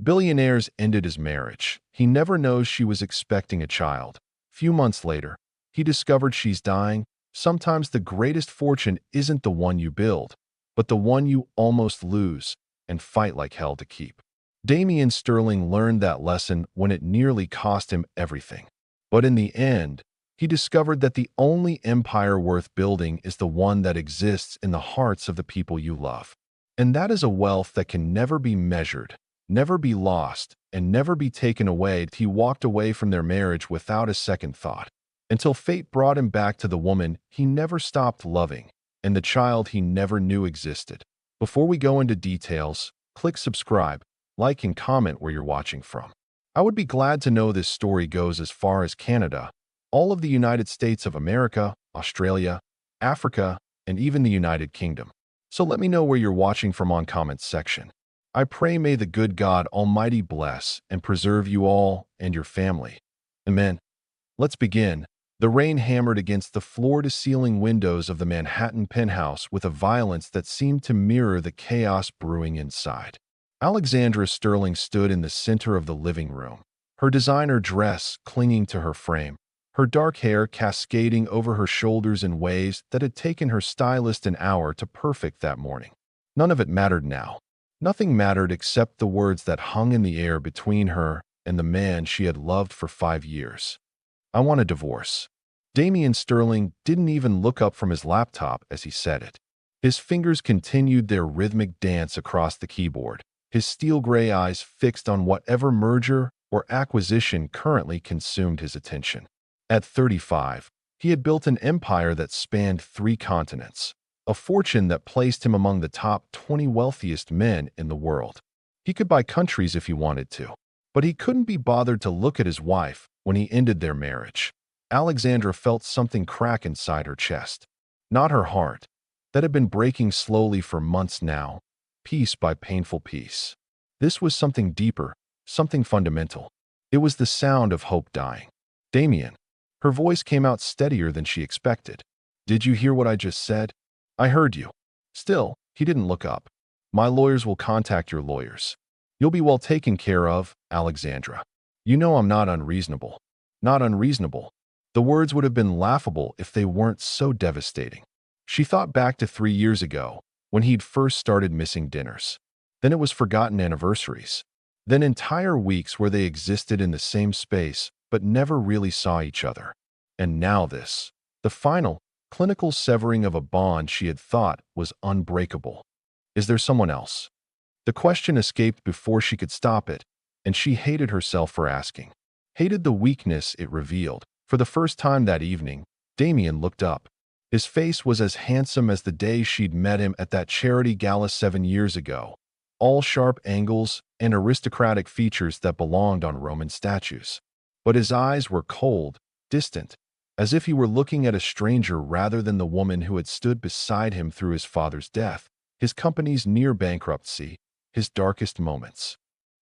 Billionaire's ended his marriage. He never knows she was expecting a child. Few months later, he discovered she's dying. Sometimes the greatest fortune isn't the one you build, but the one you almost lose and fight like hell to keep. Damian Sterling learned that lesson when it nearly cost him everything. But in the end, he discovered that the only empire worth building is the one that exists in the hearts of the people you love. And that is a wealth that can never be measured, never be lost, and never be taken away. He walked away from their marriage without a second thought, until fate brought him back to the woman he never stopped loving and the child he never knew existed. Before we go into details, click subscribe, like, and comment where you're watching from. I would be glad to know this story goes as far as Canada, all of the United States of America, Australia, Africa, and even the United Kingdom. So let me know where you're watching from on comments section. I pray may the good God Almighty bless and preserve you all and your family. Amen. Let's begin. The rain hammered against the floor-to-ceiling windows of the Manhattan penthouse with a violence that seemed to mirror the chaos brewing inside. Alexandra Sterling stood in the center of the living room, her designer dress clinging to her frame, her dark hair cascading over her shoulders in ways that had taken her stylist an hour to perfect that morning. None of it mattered now. Nothing mattered except the words that hung in the air between her and the man she had loved for 5 years. I want a divorce. Damian Sterling didn't even look up from his laptop as he said it. His fingers continued their rhythmic dance across the keyboard, his steel gray eyes fixed on whatever merger or acquisition currently consumed his attention. At 35, he had built an empire that spanned 3 continents, a fortune that placed him among the top 20 wealthiest men in the world. He could buy countries if he wanted to, but he couldn't be bothered to look at his wife when he ended their marriage. Alexandra felt something crack inside her chest. Not her heart, that had been breaking slowly for months now, piece by painful piece. This was something deeper, something fundamental. It was the sound of hope dying. Damian. Her voice came out steadier than she expected. Did you hear what I just said? I heard you. Still, he didn't look up. My lawyers will contact your lawyers. You'll be well taken care of, Alexandra. You know I'm not unreasonable. Not unreasonable. The words would have been laughable if they weren't so devastating. She thought back to 3 years ago, when he'd first started missing dinners. Then it was forgotten anniversaries. Then entire weeks where they existed in the same space, but never really saw each other. And now this, the final, clinical severing of a bond she had thought was unbreakable. Is there someone else? The question escaped before she could stop it, and she hated herself for asking. Hated the weakness it revealed. For the first time that evening, Damian looked up. His face was as handsome as the day she'd met him at that charity gala 7 years ago, all sharp angles and aristocratic features that belonged on Roman statues. But his eyes were cold, distant, as if he were looking at a stranger rather than the woman who had stood beside him through his father's death, his company's near bankruptcy, his darkest moments.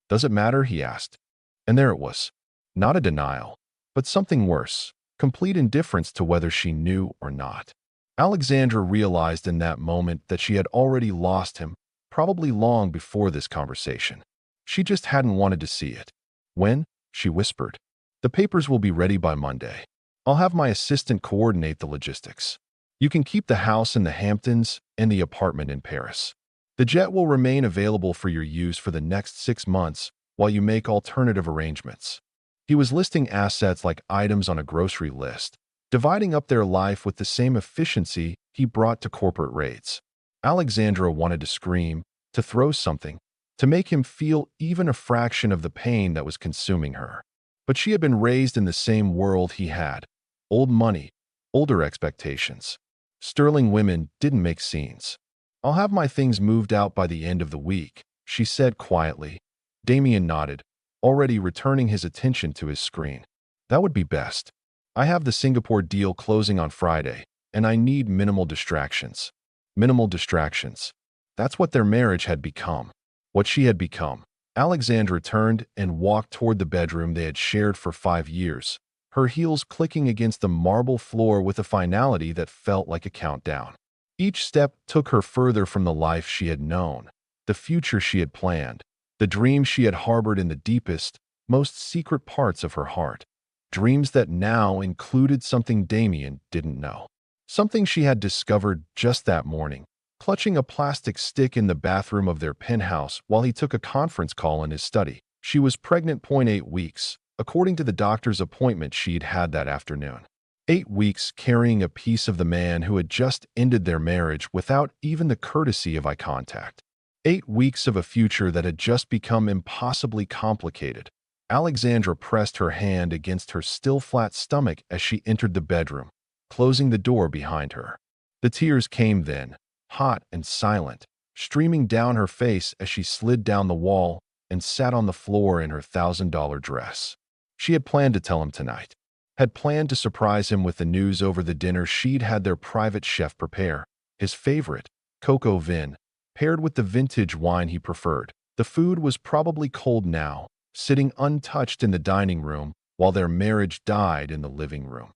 Does it matter? He asked. And there it was. Not a denial, but something worse, complete indifference to whether she knew or not. Alexandra realized in that moment that she had already lost him, probably long before this conversation. She just hadn't wanted to see it. When? She whispered. The papers will be ready by Monday. I'll have my assistant coordinate the logistics. You can keep the house in the Hamptons and the apartment in Paris. The jet will remain available for your use for the next 6 months while you make alternative arrangements. He was listing assets like items on a grocery list, dividing up their life with the same efficiency he brought to corporate raids. Alexandra wanted to scream, to throw something, to make him feel even a fraction of the pain that was consuming her. But she had been raised in the same world he had. Old money, older expectations. Sterling women didn't make scenes. I'll have my things moved out by the end of the week, she said quietly. Damian nodded, already returning his attention to his screen. That would be best. I have the Singapore deal closing on Friday, and I need minimal distractions. Minimal distractions. That's what their marriage had become. What she had become. Alexandra turned and walked toward the bedroom they had shared for 5 years, her heels clicking against the marble floor with a finality that felt like a countdown. Each step took her further from the life she had known, the future she had planned, The dreams she had harbored in the deepest, most secret parts of her heart. Dreams that now included something Damien didn't know. Something she had discovered just that morning, clutching a plastic stick in the bathroom of their penthouse while he took a conference call in his study. She was pregnant. 8 weeks, according to the doctor's appointment she'd had that afternoon. 8 weeks carrying a piece of the man who had just ended their marriage without even the courtesy of eye contact. 8 weeks of a future that had just become impossibly complicated. Alexandra pressed her hand against her still flat stomach as she entered the bedroom, closing the door behind her. The tears came then, hot and silent, streaming down her face as she slid down the wall and sat on the floor in her $1,000 dress. She had planned to tell him tonight, had planned to surprise him with the news over the dinner she'd had their private chef prepare, his favorite, cocoa vin, paired with the vintage wine he preferred. The food was probably cold now, sitting untouched in the dining room while their marriage died in the living room.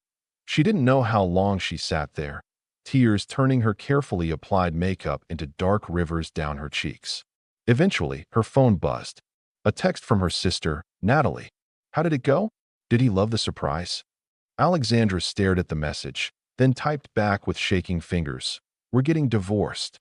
She didn't know how long she sat there, tears turning her carefully applied makeup into dark rivers down her cheeks. Eventually, her phone buzzed. A text from her sister, Natalie. How did it go? Did he love the surprise? Alexandra stared at the message, then typed back with shaking fingers. We're getting divorced.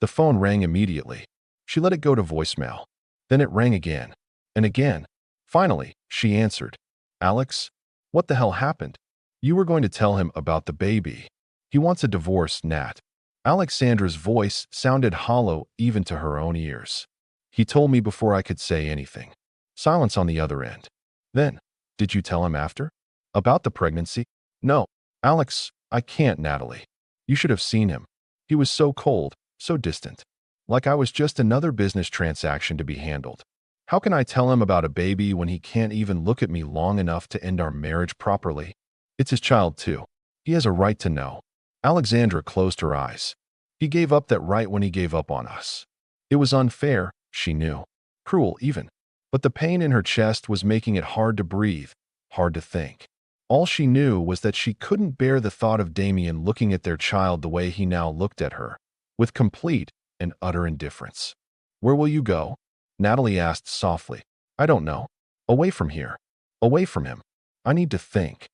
The phone rang immediately. She let it go to voicemail. Then it rang again. And again. Finally, she answered. Alex? What the hell happened? You were going to tell him about the baby. He wants a divorce, Nat. Alexandra's voice sounded hollow even to her own ears. He told me before I could say anything. Silence on the other end. Then, did you tell him after? About the pregnancy? No. Alex, I can't, Natalie. You should have seen him. He was so cold, so distant. Like I was just another business transaction to be handled. How can I tell him about a baby when he can't even look at me long enough to end our marriage properly? It's his child, too. He has a right to know. Alexandra closed her eyes. He gave up that right when he gave up on us. It was unfair, she knew. Cruel, even. But the pain in her chest was making it hard to breathe, hard to think. All she knew was that she couldn't bear the thought of Damien looking at their child the way he now looked at her, with complete and utter indifference. Where will you go? Natalie asked softly. I don't know. Away from here. Away from him. I need to think.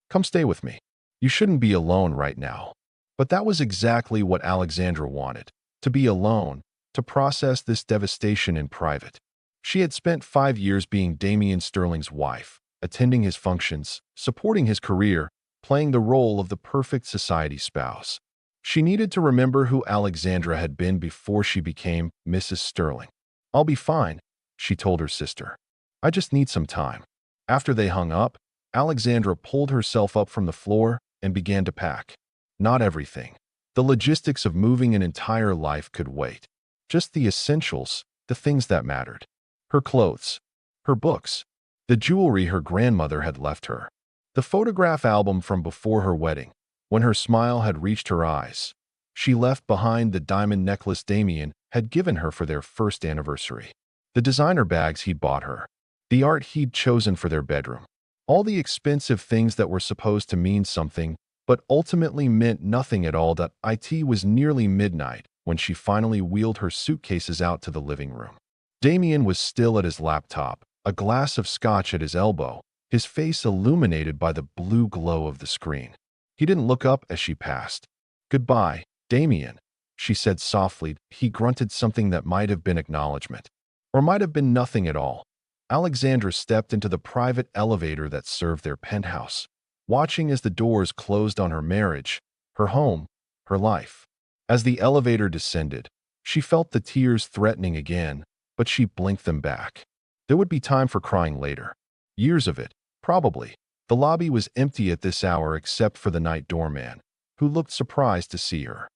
Come stay with me. You shouldn't be alone right now. But that was exactly what Alexandra wanted. To be alone, to process this devastation in private. She had spent 5 years being Damien Sterling's wife, attending his functions, supporting his career, playing the role of the perfect society spouse. She needed to remember who Alexandra had been before she became Mrs. Sterling. I'll be fine, she told her sister. I just need some time. After they hung up, Alexandra pulled herself up from the floor and began to pack. Not everything. The logistics of moving an entire life could wait. Just the essentials, the things that mattered. Her clothes, her books, the jewelry her grandmother had left her, the photograph album from before her wedding, when her smile had reached her eyes. She left behind the diamond necklace Damien had given her for their first anniversary, the designer bags he'd bought her, the art he'd chosen for their bedroom, all the expensive things that were supposed to mean something but ultimately meant nothing at all. It was nearly midnight when she finally wheeled her suitcases out to the living room. Damien was still at his laptop, a glass of scotch at his elbow, his face illuminated by the blue glow of the screen. He didn't look up as she passed. Goodbye, Damien, she said softly. He grunted something that might have been acknowledgement, or might have been nothing at all. Alexandra stepped into the private elevator that served their penthouse, watching as the doors closed on her marriage, her home, her life. As the elevator descended, she felt the tears threatening again, but she blinked them back. There would be time for crying later. Years of it, probably. The lobby was empty at this hour except for the night doorman, who looked surprised to see her.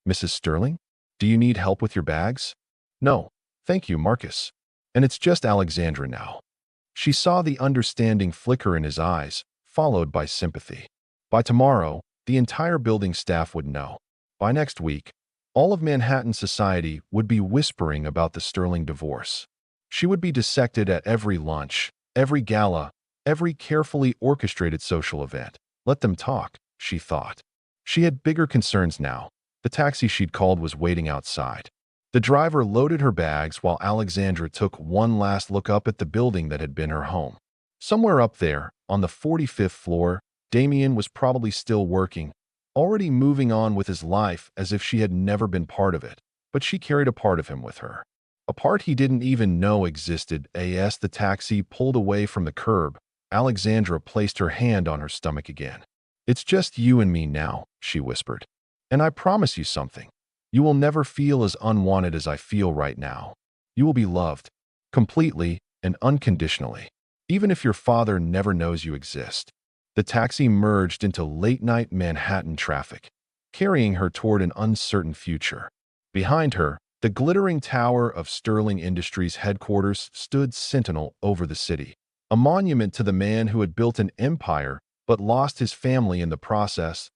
Mrs. Sterling? Do you need help with your bags? No, thank you, Marcus. And it's just Alexandra now. She saw the understanding flicker in his eyes, followed by sympathy. By tomorrow, the entire building staff would know. By next week, all of Manhattan society would be whispering about the Sterling divorce. She would be dissected at every lunch, every gala, every carefully orchestrated social event. Let them talk, she thought. She had bigger concerns now. The taxi she'd called was waiting outside. The driver loaded her bags while Alexandra took one last look up at the building that had been her home. Somewhere up there, on the 45th floor, Damien was probably still working, already moving on with his life as if she had never been part of it. But she carried a part of him with her. A part he didn't even know existed. As the taxi pulled away from the curb, Alexandra placed her hand on her stomach again. "It's just you and me now," she whispered. "And I promise you something. You will never feel as unwanted as I feel right now. You will be loved, completely and unconditionally, even if your father never knows you exist." The taxi merged into late-night Manhattan traffic, carrying her toward an uncertain future. Behind her, the glittering tower of Sterling Industries headquarters stood sentinel over the city, a monument to the man who had built an empire but lost his family in the process.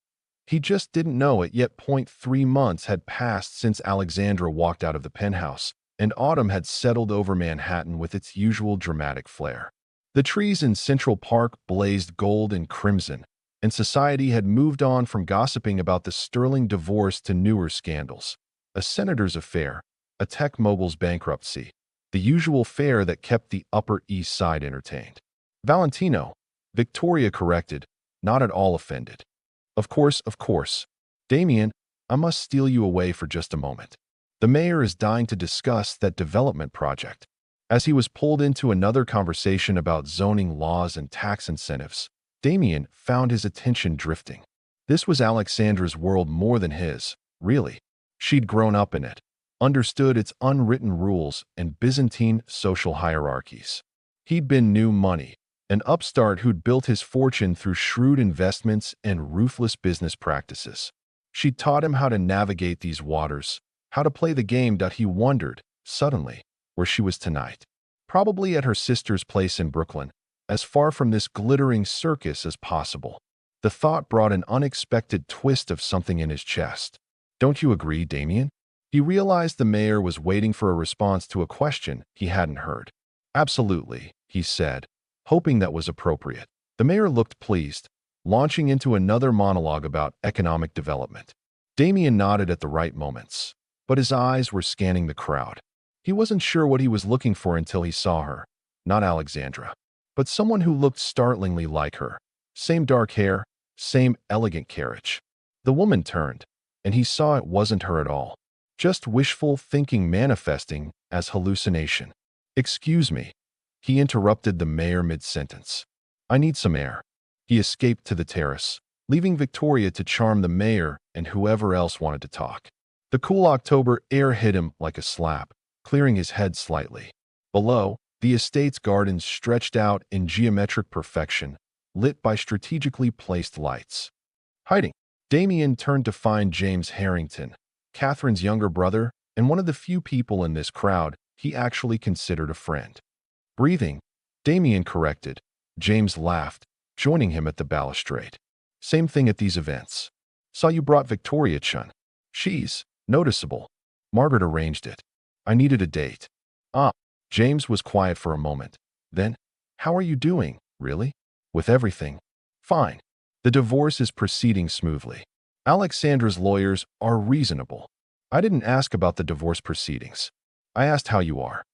He just didn't know it yet. 3 months had passed since Alexandra walked out of the penthouse, and autumn had settled over Manhattan with its usual dramatic flair. The trees in Central Park blazed gold and crimson, and society had moved on from gossiping about the Sterling divorce to newer scandals. A senator's affair, a tech mogul's bankruptcy, the usual fare that kept the Upper East Side entertained. "Valentino," Victoria corrected, not at all offended. Of course. "Damien, I must steal you away for just a moment. The mayor is dying to discuss that development project." As he was pulled into another conversation about zoning laws and tax incentives, Damien found his attention drifting. This was Alexandra's world more than his, really. She'd grown up in it, understood its unwritten rules and Byzantine social hierarchies. He'd been new money, an upstart who'd built his fortune through shrewd investments and ruthless business practices. She'd taught him how to navigate these waters, how to play the game. He wondered, suddenly, where she was tonight. Probably at her sister's place in Brooklyn, as far from this glittering circus as possible. The thought brought an unexpected twist of something in his chest. "Don't you agree, Damien?" He realized the mayor was waiting for a response to a question he hadn't heard. "Absolutely," he said, hoping that was appropriate. The mayor looked pleased, launching into another monologue about economic development. Damien nodded at the right moments, but his eyes were scanning the crowd. He wasn't sure what he was looking for until he saw her. Not Alexandra, but someone who looked startlingly like her. Same dark hair, same elegant carriage. The woman turned, and he saw it wasn't her at all. Just wishful thinking manifesting as hallucination. "Excuse me," he interrupted the mayor mid-sentence. "I need some air." He escaped to the terrace, leaving Victoria to charm the mayor and whoever else wanted to talk. The cool October air hit him like a slap, clearing his head slightly. Below, the estate's gardens stretched out in geometric perfection, lit by strategically placed lights. Hiding, Damien turned to find James Harrington, Catherine's younger brother, and one of the few people in this crowd he actually considered a friend. Breathing, Damien corrected. James laughed, joining him at the balustrade. "Same thing at these events. Saw you brought Victoria Chun. She's noticeable. Margaret arranged it. I needed a date." "Ah." James was quiet for a moment. Then, "How are you doing, really? With everything?" "Fine. The divorce is proceeding smoothly. Alexandra's lawyers are reasonable. I didn't ask about the divorce proceedings. I asked how you are."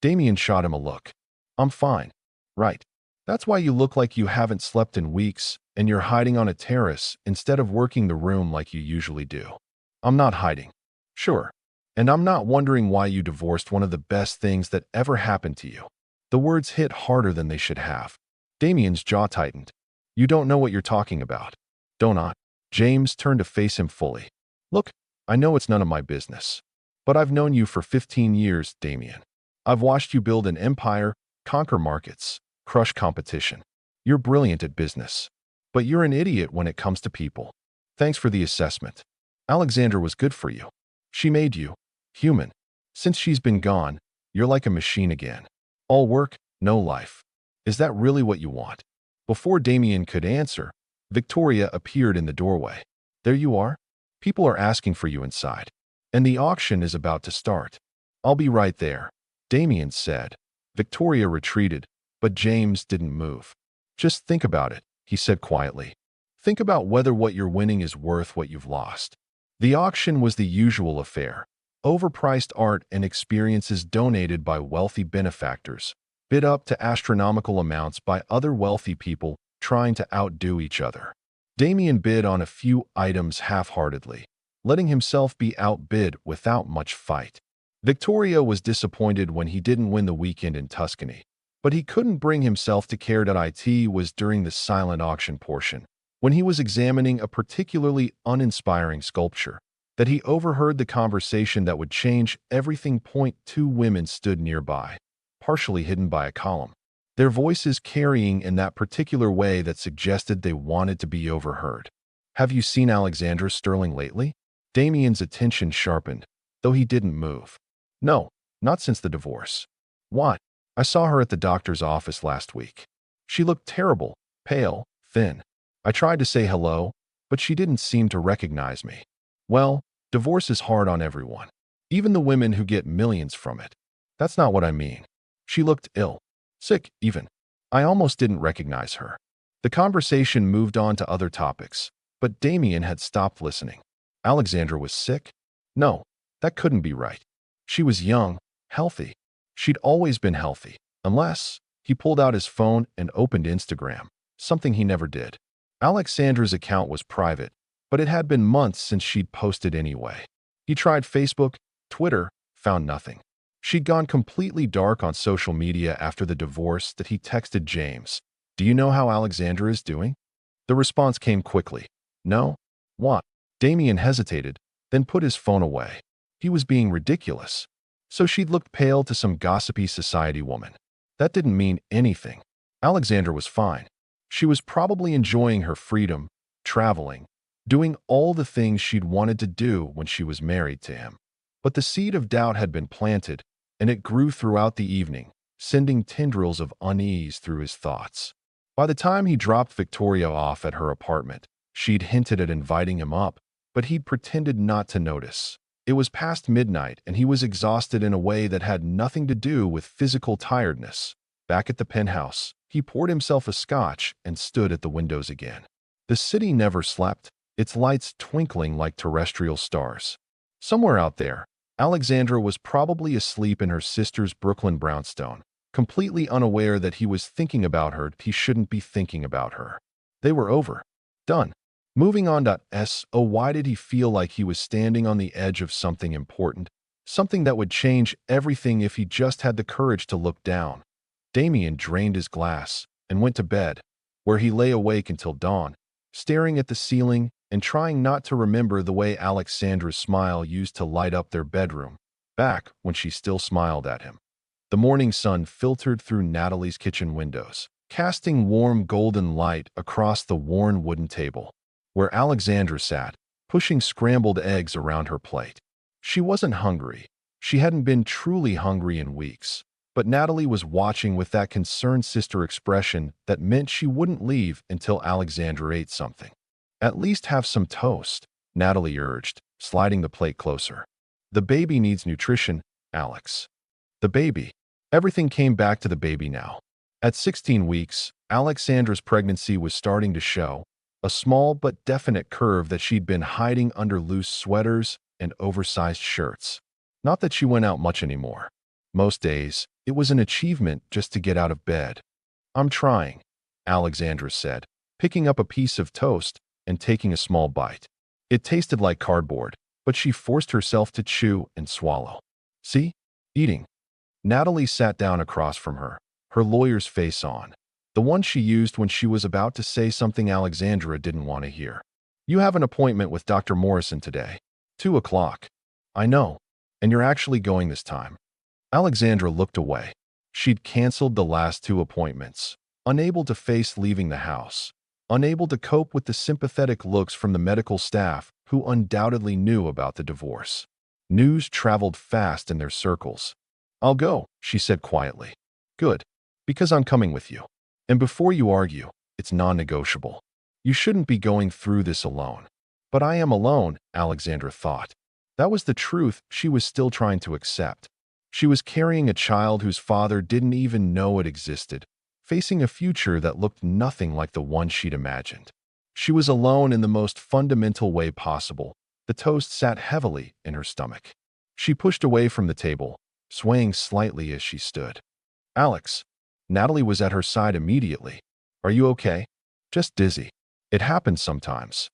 Damien shot him a look. "I'm fine." "Right. That's why you look like you haven't slept in weeks and you're hiding on a terrace instead of working the room like you usually do." "I'm not hiding." "Sure. And I'm not wondering why you divorced one of the best things that ever happened to you." The words hit harder than they should have. Damien's jaw tightened. "You don't know what you're talking about." "Don't I?" James turned to face him fully. "Look, I know it's none of my business. But I've known you for 15 years, Damien. I've watched you build an empire, conquer markets, crush competition. You're brilliant at business. But you're an idiot when it comes to people. Thanks for the assessment. Alexandra was good for you. She made you human. Since she's been gone, you're like a machine again. All work, no life. Is that really what you want?" Before Damien could answer, Victoria appeared in the doorway. "There you are. People are asking for you inside. And the auction is about to start." "I'll be right there," Damien said. Victoria retreated, but James didn't move. "Just think about it," he said quietly. "Think about whether what you're winning is worth what you've lost." The auction was the usual affair. overpriced art and experiences donated by wealthy benefactors, bid up to astronomical amounts by other wealthy people trying to outdo each other. Damien bid on a few items half-heartedly, letting himself be outbid without much fight. Victoria was disappointed when he didn't win the weekend in Tuscany, but he couldn't bring himself to care that it was during the silent auction portion, when he was examining a particularly uninspiring sculpture, that he overheard the conversation that would change everything. Two women stood nearby, partially hidden by a column, their voices carrying in that particular way that suggested they wanted to be overheard. "Have you seen Alexandra Sterling lately?" Damien's attention sharpened, though he didn't move. "No, not since the divorce." "What?" "I saw her at the doctor's office last week. She looked terrible, pale, thin. I tried to say hello, but she didn't seem to recognize me." "Well, divorce is hard on everyone, even the women who get millions from it." "That's not what I mean. She looked ill. Sick, even. I almost didn't recognize her." The conversation moved on to other topics, but Damien had stopped listening. Alexandra was sick? No, that couldn't be right. She was young, healthy. She'd always been healthy, unless he pulled out his phone and opened Instagram, something he never did. Alexandra's account was private, but it had been months since she'd posted anyway. He tried Facebook, Twitter, found nothing. She'd gone completely dark on social media after the divorce that he texted James, "Do you know how Alexandra is doing?" The response came quickly. "No? What?" Damien hesitated, then put his phone away. He was being ridiculous. So she'd looked pale to some gossipy society woman. That didn't mean anything. Alexandra was fine. She was probably enjoying her freedom, traveling, doing all the things she'd wanted to do when she was married to him. But the seed of doubt had been planted, and it grew throughout the evening, sending tendrils of unease through his thoughts. By the time he dropped Victoria off at her apartment, she'd hinted at inviting him up, but he'd pretended not to notice. It was past midnight, and he was exhausted in a way that had nothing to do with physical tiredness. Back at the penthouse, he poured himself a scotch and stood at the windows again. The city never slept, its lights twinkling like terrestrial stars. Somewhere out there, Alexandra was probably asleep in her sister's Brooklyn brownstone, completely unaware that he was thinking about her. He shouldn't be thinking about her. They were over. Done. Moving on. Why did he feel like he was standing on the edge of something important, something that would change everything if he just had the courage to look down? Damien drained his glass and went to bed, where he lay awake until dawn, staring at the ceiling and trying not to remember the way Alexandra's smile used to light up their bedroom, back when she still smiled at him. The morning sun filtered through Natalie's kitchen windows, casting warm golden light across the worn wooden table, where Alexandra sat, pushing scrambled eggs around her plate. She wasn't hungry. She hadn't been truly hungry in weeks, but Natalie was watching with that concerned sister expression that meant she wouldn't leave until Alexandra ate something. "At least have some toast," Natalie urged, sliding the plate closer. "The baby needs nutrition, Alex." The baby. Everything came back to the baby now. At 16 weeks, Alexandra's pregnancy was starting to show, a small but definite curve that she'd been hiding under loose sweaters and oversized shirts. Not that she went out much anymore. Most days, it was an achievement just to get out of bed. "I'm trying," Alexandra said, picking up a piece of toast and taking a small bite. It tasted like cardboard, but she forced herself to chew and swallow. "See? Eating." Natalie sat down across from her, her lawyer's face on, the one she used when she was about to say something Alexandra didn't want to hear. "You have an appointment with Dr. Morrison today. 2 o'clock. "I know. And you're actually going this time." Alexandra looked away. She'd canceled the last 2 appointments, unable to face leaving the house, unable to cope with the sympathetic looks from the medical staff who undoubtedly knew about the divorce. News traveled fast in their circles. "I'll go," she said quietly. "Good. Because I'm coming with you. And before you argue, it's non-negotiable. You shouldn't be going through this alone." "But I am alone," Alexandra thought. That was the truth she was still trying to accept. She was carrying a child whose father didn't even know it existed, facing a future that looked nothing like the one she'd imagined. She was alone in the most fundamental way possible. The toast sat heavily in her stomach. She pushed away from the table, swaying slightly as she stood. Alex. Natalie was at her side immediately. Are you okay? Just dizzy. It happens sometimes.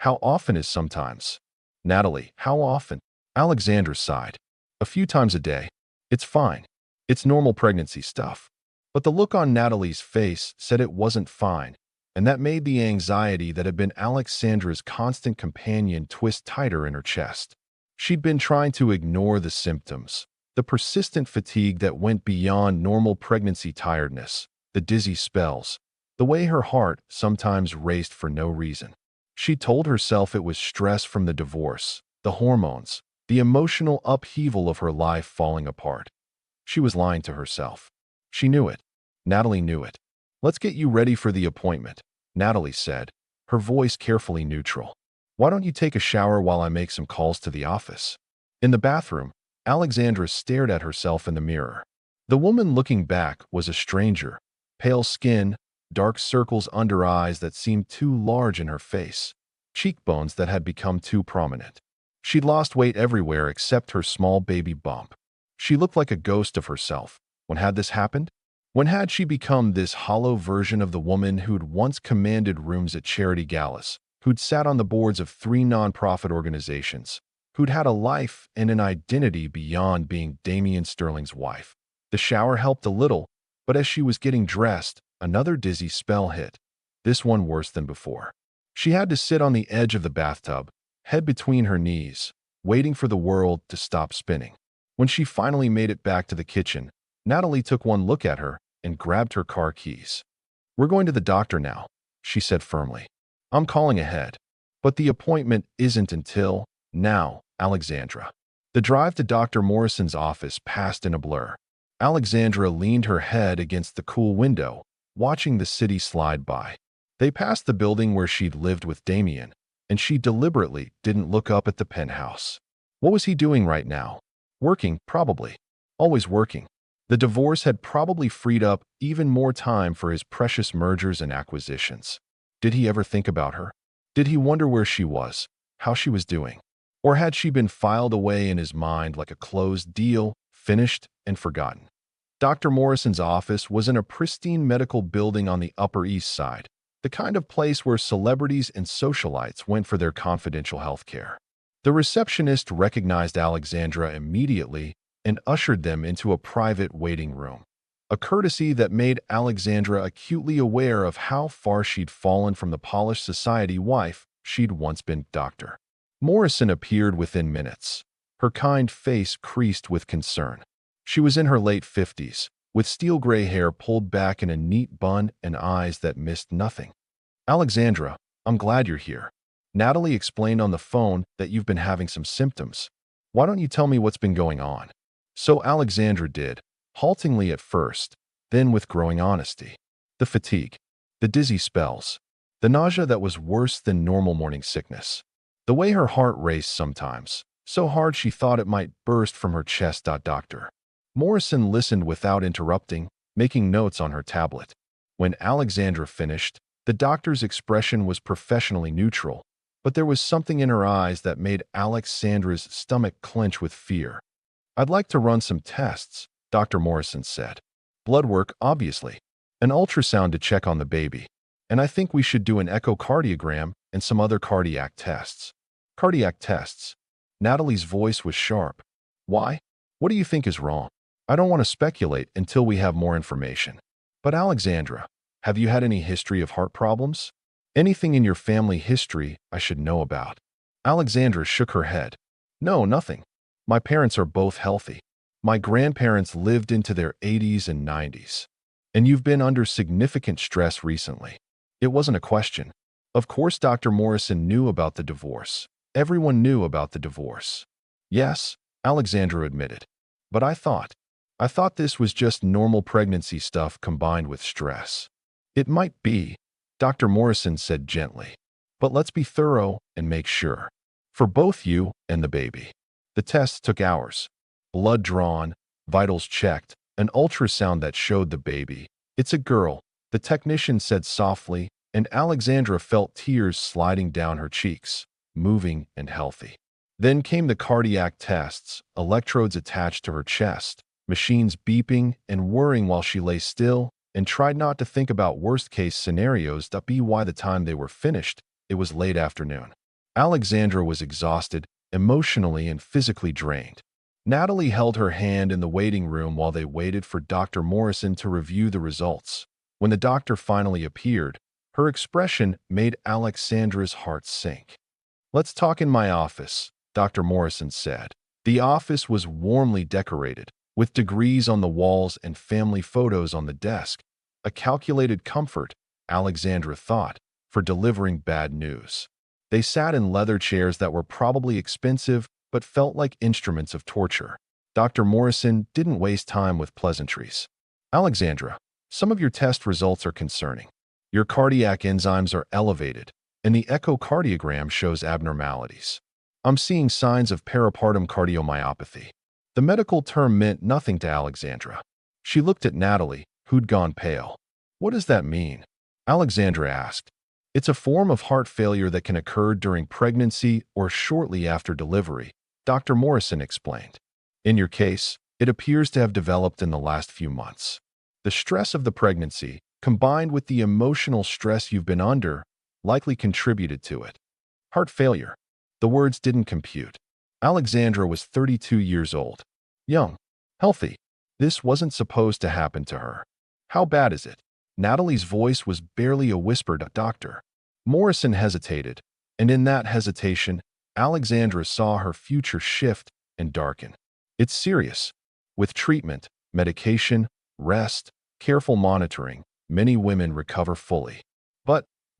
How often is sometimes? Natalie, how often? Alexandra sighed. A few times a day. It's fine. It's normal pregnancy stuff. But the look on Natalie's face said it wasn't fine, and that made the anxiety that had been Alexandra's constant companion twist tighter in her chest. She'd been trying to ignore the symptoms, the persistent fatigue that went beyond normal pregnancy tiredness, the dizzy spells, the way her heart sometimes raced for no reason. She told herself it was stress from the divorce, the hormones, the emotional upheaval of her life falling apart. She was lying to herself. She knew it. Natalie knew it. Let's get you ready for the appointment, Natalie said, her voice carefully neutral. Why don't you take a shower while I make some calls to the office? In the bathroom, Alexandra stared at herself in the mirror. The woman looking back was a stranger, pale skin, dark circles under eyes that seemed too large in her face, cheekbones that had become too prominent. She'd lost weight everywhere except her small baby bump. She looked like a ghost of herself. When had this happened? When had she become this hollow version of the woman who'd once commanded rooms at charity galas, who'd sat on the boards of 3 nonprofit organizations, who'd had a life and an identity beyond being Damian Sterling's wife? The shower helped a little, but as she was getting dressed, another dizzy spell hit, this one worse than before. She had to sit on the edge of the bathtub, head between her knees, waiting for the world to stop spinning. When she finally made it back to the kitchen, Natalie took one look at her and grabbed her car keys. We're going to the doctor now, she said firmly. I'm calling ahead. But the appointment isn't until now, Alexandra. The drive to Dr. Morrison's office passed in a blur. Alexandra leaned her head against the cool window, watching the city slide by. They passed the building where she'd lived with Damian, and she deliberately didn't look up at the penthouse. What was he doing right now? Working, probably. Always working. The divorce had probably freed up even more time for his precious mergers and acquisitions. Did he ever think about her? Did he wonder where she was, how she was doing? Or had she been filed away in his mind like a closed deal, finished and forgotten? Dr. Morrison's office was in a pristine medical building on the Upper East Side, the kind of place where celebrities and socialites went for their confidential health care. The receptionist recognized Alexandra immediately and ushered them into a private waiting room, a courtesy that made Alexandra acutely aware of how far she'd fallen from the polished society wife she'd once been. Dr. Morrison appeared within minutes, her kind face creased with concern. She was in her late 50s, with steel gray hair pulled back in a neat bun and eyes that missed nothing. Alexandra, I'm glad you're here. Natalie explained on the phone that you've been having some symptoms. Why don't you tell me what's been going on? So Alexandra did, haltingly at first, then with growing honesty. The fatigue, the dizzy spells, the nausea that was worse than normal morning sickness. The way her heart raced sometimes, so hard she thought it might burst from her chest. Dr. Morrison listened without interrupting, making notes on her tablet. When Alexandra finished, the doctor's expression was professionally neutral, but there was something in her eyes that made Alexandra's stomach clench with fear. I'd like to run some tests, Dr. Morrison said. Blood work, obviously. An ultrasound to check on the baby. And I think we should do an echocardiogram and some other cardiac tests. Cardiac tests. Natalie's voice was sharp. Why? What do you think is wrong? I don't want to speculate until we have more information. But Alexandra, have you had any history of heart problems? Anything in your family history I should know about? Alexandra shook her head. No, nothing. My parents are both healthy. My grandparents lived into their 80s and 90s. And you've been under significant stress recently. It wasn't a question. Of course, Dr. Morrison knew about the divorce. Everyone knew about the divorce. Yes, Alexandra admitted. But I thought this was just normal pregnancy stuff combined with stress. It might be, Dr. Morrison said gently. But let's be thorough and make sure. For both you and the baby. The tests took hours. Blood drawn, vitals checked, an ultrasound that showed the baby. It's a girl, the technician said softly, and Alexandra felt tears sliding down her cheeks, moving and healthy. Then came the cardiac tests, electrodes attached to her chest, machines beeping and whirring while she lay still and tried not to think about worst-case scenarios. By the time they were finished, it was late afternoon. Alexandra was exhausted, emotionally and physically drained. Natalie held her hand in the waiting room while they waited for Dr. Morrison to review the results. When the doctor finally appeared, her expression made Alexandra's heart sink. "Let's talk in my office," Dr. Morrison said. The office was warmly decorated, with degrees on the walls and family photos on the desk, a calculated comfort, Alexandra thought, for delivering bad news. They sat in leather chairs that were probably expensive but felt like instruments of torture. Dr. Morrison didn't waste time with pleasantries. "Alexandra, some of your test results are concerning. Your cardiac enzymes are elevated, and the echocardiogram shows abnormalities. I'm seeing signs of peripartum cardiomyopathy." The medical term meant nothing to Alexandra. She looked at Natalie, who'd gone pale. "What does that mean?" Alexandra asked. "It's a form of heart failure that can occur during pregnancy or shortly after delivery," Dr. Morrison explained. "In your case, it appears to have developed in the last few months. The stress of the pregnancy, combined with the emotional stress you've been under, likely contributed to it." Heart failure. The words didn't compute. Alexandra was 32 years old. Young. Healthy. This wasn't supposed to happen to her. "How bad is it?" Natalie's voice was barely a whisper. Dr. Morrison hesitated, and in that hesitation, Alexandra saw her future shift and darken. "It's serious. With treatment, medication, rest, careful monitoring, many women recover fully."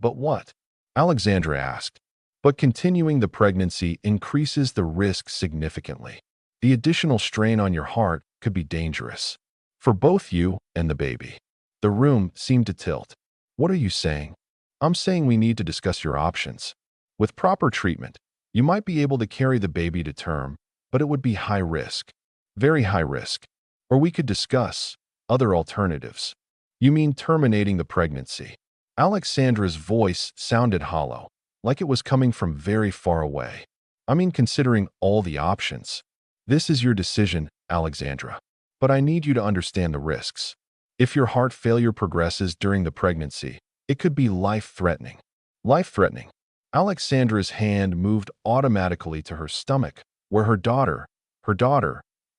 But what?" Alexandra asked. "But continuing the pregnancy increases the risk significantly. The additional strain on your heart could be dangerous. For both you and the baby." The room seemed to tilt. "What are you saying?" "I'm saying we need to discuss your options. With proper treatment, you might be able to carry the baby to term, but it would be high risk. Very high risk. Or we could discuss other alternatives." "You mean terminating the pregnancy?" Alexandra's voice sounded hollow, like it was coming from very far away. "I mean considering all the options. This is your decision, Alexandra. But I need you to understand the risks. If your heart failure progresses during the pregnancy, it could be life-threatening." Life-threatening. Alexandra's hand moved automatically to her stomach, where her daughter,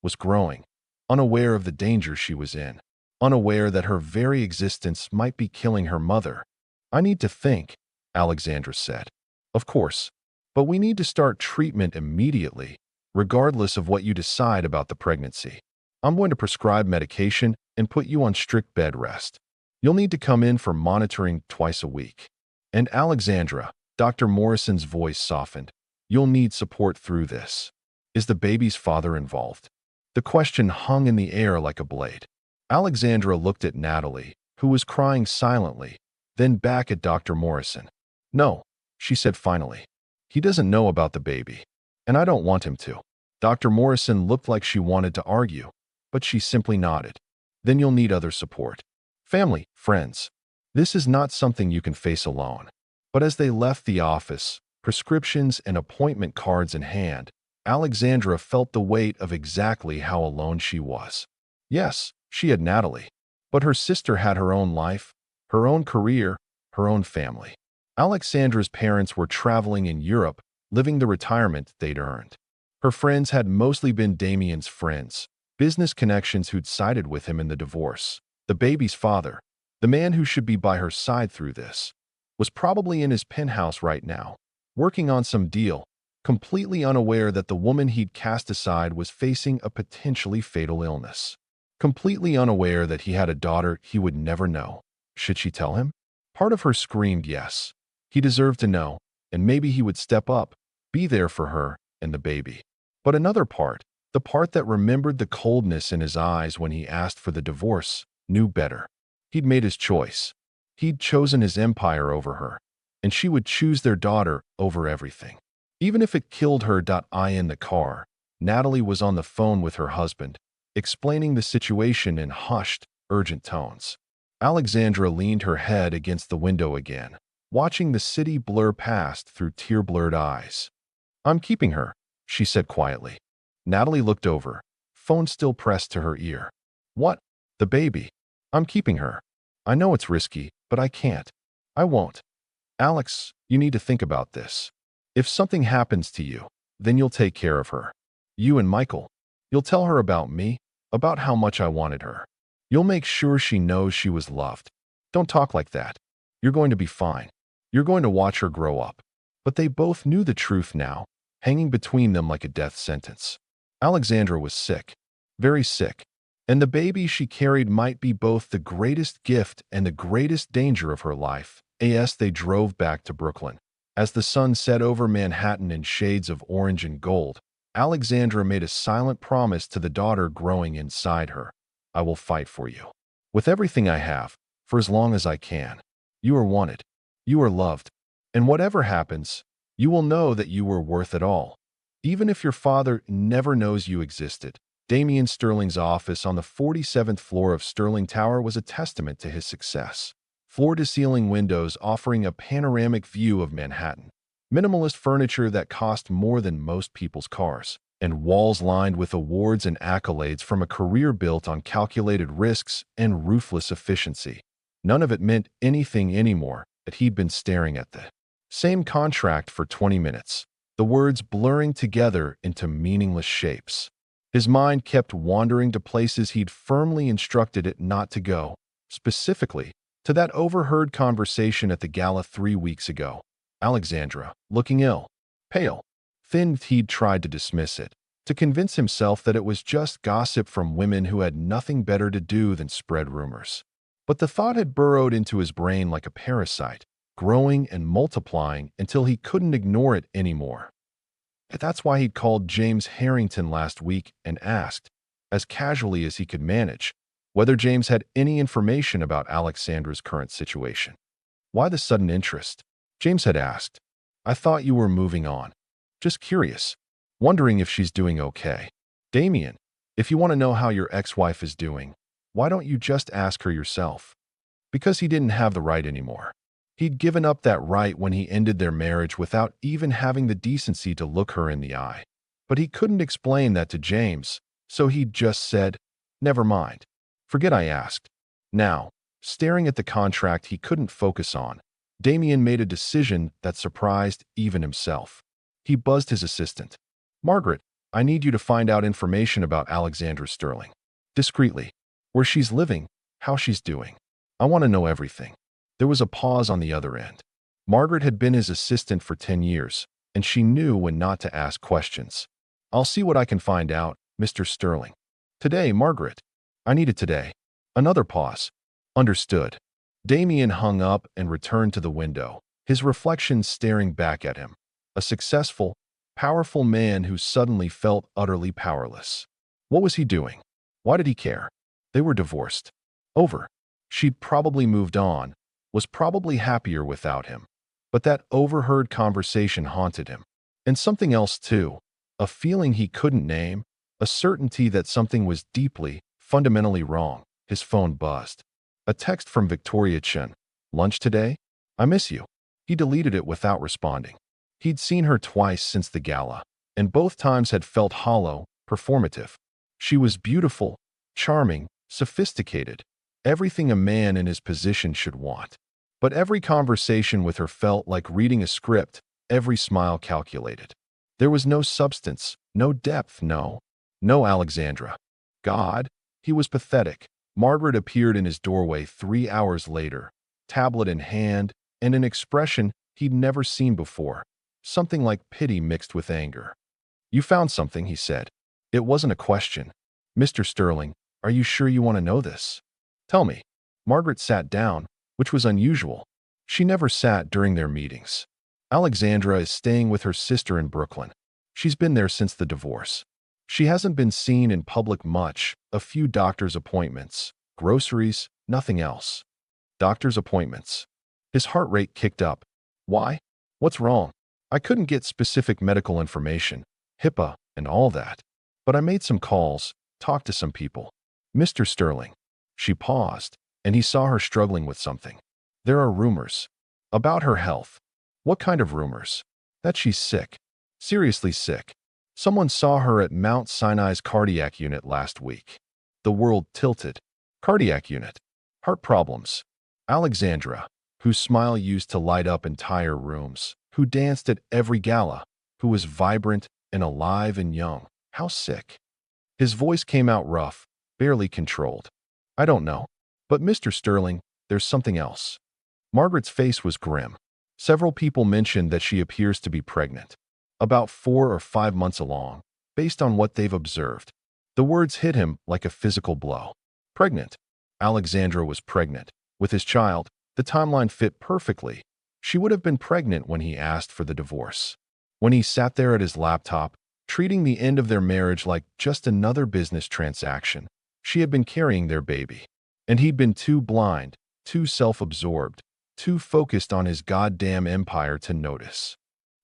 was growing, unaware of the danger she was in, unaware that her very existence might be killing her mother. "I need to think," Alexandra said. "Of course. But we need to start treatment immediately, regardless of what you decide about the pregnancy. I'm going to prescribe medication and put you on strict bed rest. You'll need to come in for monitoring twice a week. And Alexandra," Dr. Morrison's voice softened, "you'll need support through this. Is the baby's father involved?" The question hung in the air like a blade. Alexandra looked at Natalie, who was crying silently, then back at Dr. Morrison. "No," she said finally. "He doesn't know about the baby. And I don't want him to." Dr. Morrison looked like she wanted to argue, but she simply nodded. "Then you'll need other support. Family, friends. This is not something you can face alone." But as they left the office, prescriptions and appointment cards in hand, Alexandra felt the weight of exactly how alone she was. Yes, she had Natalie, but her sister had her own life, her own career, her own family. Alexandra's parents were traveling in Europe, living the retirement they'd earned. Her friends had mostly been Damien's friends, business connections who'd sided with him in the divorce. The baby's father, the man who should be by her side through this, was probably in his penthouse right now, working on some deal, completely unaware that the woman he'd cast aside was facing a potentially fatal illness. Completely unaware that he had a daughter he would never know. Should she tell him? Part of her screamed yes. He deserved to know, and maybe he would step up, be there for her and the baby. But another part, the part that remembered the coldness in his eyes when he asked for the divorce, knew better. He'd made his choice. He'd chosen his empire over her, and she would choose their daughter over everything. Even if it killed her. In the car, Natalie was on the phone with her husband, explaining the situation in hushed, urgent tones. Alexandra leaned her head against the window again, watching the city blur past through tear-blurred eyes. "I'm keeping her," she said quietly. Natalie looked over, phone still pressed to her ear. What? The baby. I'm keeping her. I know it's risky, but I can't. I won't. Alex, you need to think about this. If something happens to you, then you'll take care of her. You and Michael. You'll tell her about me, about how much I wanted her. You'll make sure she knows she was loved. Don't talk like that. You're going to be fine. You're going to watch her grow up. But they both knew the truth now, hanging between them like a death sentence. Alexandra was sick, very sick, and the baby she carried might be both the greatest gift and the greatest danger of her life. As they drove back to Brooklyn, as the sun set over Manhattan in shades of orange and gold, Alexandra made a silent promise to the daughter growing inside her. I will fight for you. With everything I have, for as long as I can. You are wanted. You are loved. And whatever happens, you will know that you were worth it all. Even if your father never knows you existed. Damian Sterling's office on the 47th floor of Sterling Tower was a testament to his success. Floor-to-ceiling windows offering a panoramic view of Manhattan. Minimalist furniture that cost more than most people's cars. And walls lined with awards and accolades from a career built on calculated risks and ruthless efficiency. None of it meant anything anymore that he'd been staring at the same contract for 20 minutes, the words blurring together into meaningless shapes. His mind kept wandering to places he'd firmly instructed it not to go, specifically to that overheard conversation at the gala 3 weeks ago. Alexandra, looking ill, pale, thin, he'd tried to dismiss it, to convince himself that it was just gossip from women who had nothing better to do than spread rumors. But the thought had burrowed into his brain like a parasite, growing and multiplying until he couldn't ignore it anymore. That's why he'd called James Harrington last week and asked, as casually as he could manage, whether James had any information about Alexandra's current situation. Why the sudden interest? James had asked. I thought you were moving on. Just curious, wondering if she's doing okay. Damian, if you want to know how your ex-wife is doing, why don't you just ask her yourself? Because he didn't have the right anymore. He'd given up that right when he ended their marriage without even having the decency to look her in the eye. But he couldn't explain that to James, so he'd just said, never mind. Forget I asked. Now, staring at the contract he couldn't focus on, Damian made a decision that surprised even himself. He buzzed his assistant. Margaret, I need you to find out information about Alexandra Sterling. Discreetly. Where she's living, how she's doing. I want to know everything. There was a pause on the other end. Margaret had been his assistant for 10 years, and she knew when not to ask questions. I'll see what I can find out, Mr. Sterling. Today, Margaret. I need it today. Another pause. Understood. Damian hung up and returned to the window, his reflection staring back at him. A successful, powerful man who suddenly felt utterly powerless. What was he doing? Why did he care? They were divorced. Over. She'd probably moved on, was probably happier without him. But that overheard conversation haunted him. And something else too. A feeling he couldn't name, a certainty that something was deeply, fundamentally wrong. His phone buzzed. A text from Victoria Chen. Lunch today? I miss you. He deleted it without responding. He'd seen her twice since the gala, and both times had felt hollow, performative. She was beautiful, charming, sophisticated, everything a man in his position should want. But every conversation with her felt like reading a script, every smile calculated. There was no substance, no depth, no Alexandra. God, he was pathetic. Margaret appeared in his doorway 3 hours later, tablet in hand, and an expression he'd never seen before, something like pity mixed with anger. You found something, he said. It wasn't a question. Mr. Sterling, are you sure you want to know this? Tell me. Margaret sat down, which was unusual. She never sat during their meetings. Alexandra is staying with her sister in Brooklyn. She's been there since the divorce. She hasn't been seen in public much, a few doctor's appointments, groceries, nothing else. Doctor's appointments. His heart rate kicked up. Why? What's wrong? I couldn't get specific medical information, HIPAA, and all that. But I made some calls, talked to some people. Mr. Sterling. She paused, and he saw her struggling with something. There are rumors. About her health. What kind of rumors? That she's sick. Seriously sick. Someone saw her at Mount Sinai's cardiac unit last week. The world tilted. Cardiac unit. Heart problems. Alexandra, whose smile used to light up entire rooms, who danced at every gala, who was vibrant and alive and young. How sick. His voice came out rough, barely controlled. I don't know. But Mr. Sterling, there's something else. Margaret's face was grim. Several people mentioned that she appears to be pregnant. About 4 or 5 months along, based on what they've observed. The words hit him like a physical blow. Pregnant. Alexandra was pregnant. With his child, the timeline fit perfectly. She would have been pregnant when he asked for the divorce. When he sat there at his laptop, treating the end of their marriage like just another business transaction, she had been carrying their baby. And he'd been too blind, too self-absorbed, too focused on his goddamn empire to notice.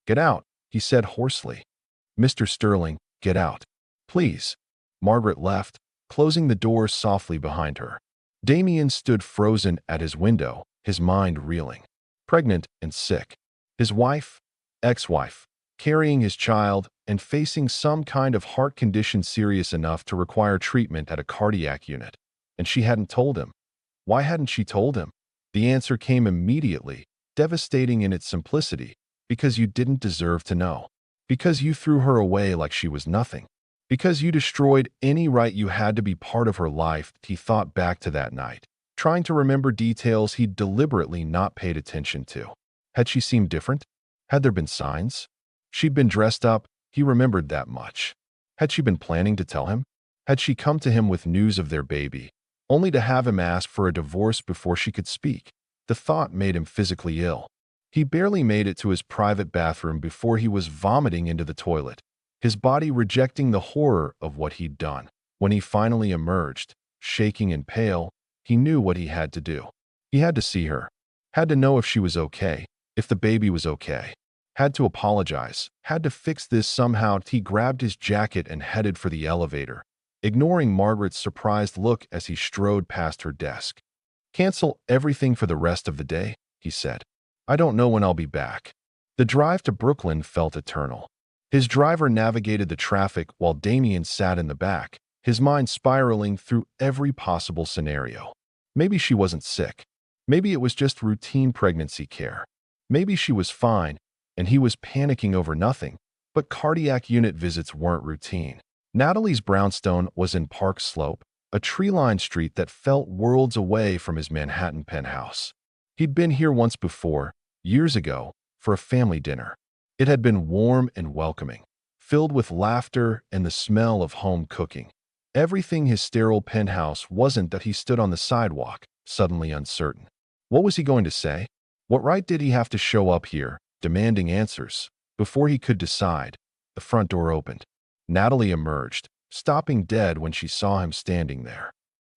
Get out, he said hoarsely. Mr. Sterling, get out. Please. Margaret left, closing the door softly behind her. Damien stood frozen at his window, his mind reeling. Pregnant and sick. His wife, ex-wife, carrying his child and facing some kind of heart condition serious enough to require treatment at a cardiac unit. And she hadn't told him. Why hadn't she told him? The answer came immediately, devastating in its simplicity. Because you didn't deserve to know. Because you threw her away like she was nothing. Because you destroyed any right you had to be part of her life. He thought back to that night, trying to remember details he'd deliberately not paid attention to. Had she seemed different? Had there been signs? She'd been dressed up, he remembered that much. Had she been planning to tell him? Had she come to him with news of their baby, only to have him ask for a divorce before she could speak? The thought made him physically ill. He barely made it to his private bathroom before he was vomiting into the toilet, his body rejecting the horror of what he'd done. When he finally emerged, shaking and pale, he knew what he had to do. He had to see her, had to know if she was okay, if the baby was okay, had to apologize, had to fix this somehow. He grabbed his jacket and headed for the elevator, ignoring Margaret's surprised look as he strode past her desk. Cancel everything for the rest of the day, he said. I don't know when I'll be back. The drive to Brooklyn felt eternal. His driver navigated the traffic while Damien sat in the back, his mind spiraling through every possible scenario. Maybe she wasn't sick. Maybe it was just routine pregnancy care. Maybe she was fine, and he was panicking over nothing, but cardiac unit visits weren't routine. Natalie's brownstone was in Park Slope, a tree-lined street that felt worlds away from his Manhattan penthouse. He'd been here once before, years ago, for a family dinner. It had been warm and welcoming, filled with laughter and the smell of home cooking. Everything his sterile penthouse wasn't that he stood on the sidewalk, suddenly uncertain. What was he going to say? What right did he have to show up here, demanding answers? Before he could decide, the front door opened. Natalie emerged, stopping dead when she saw him standing there.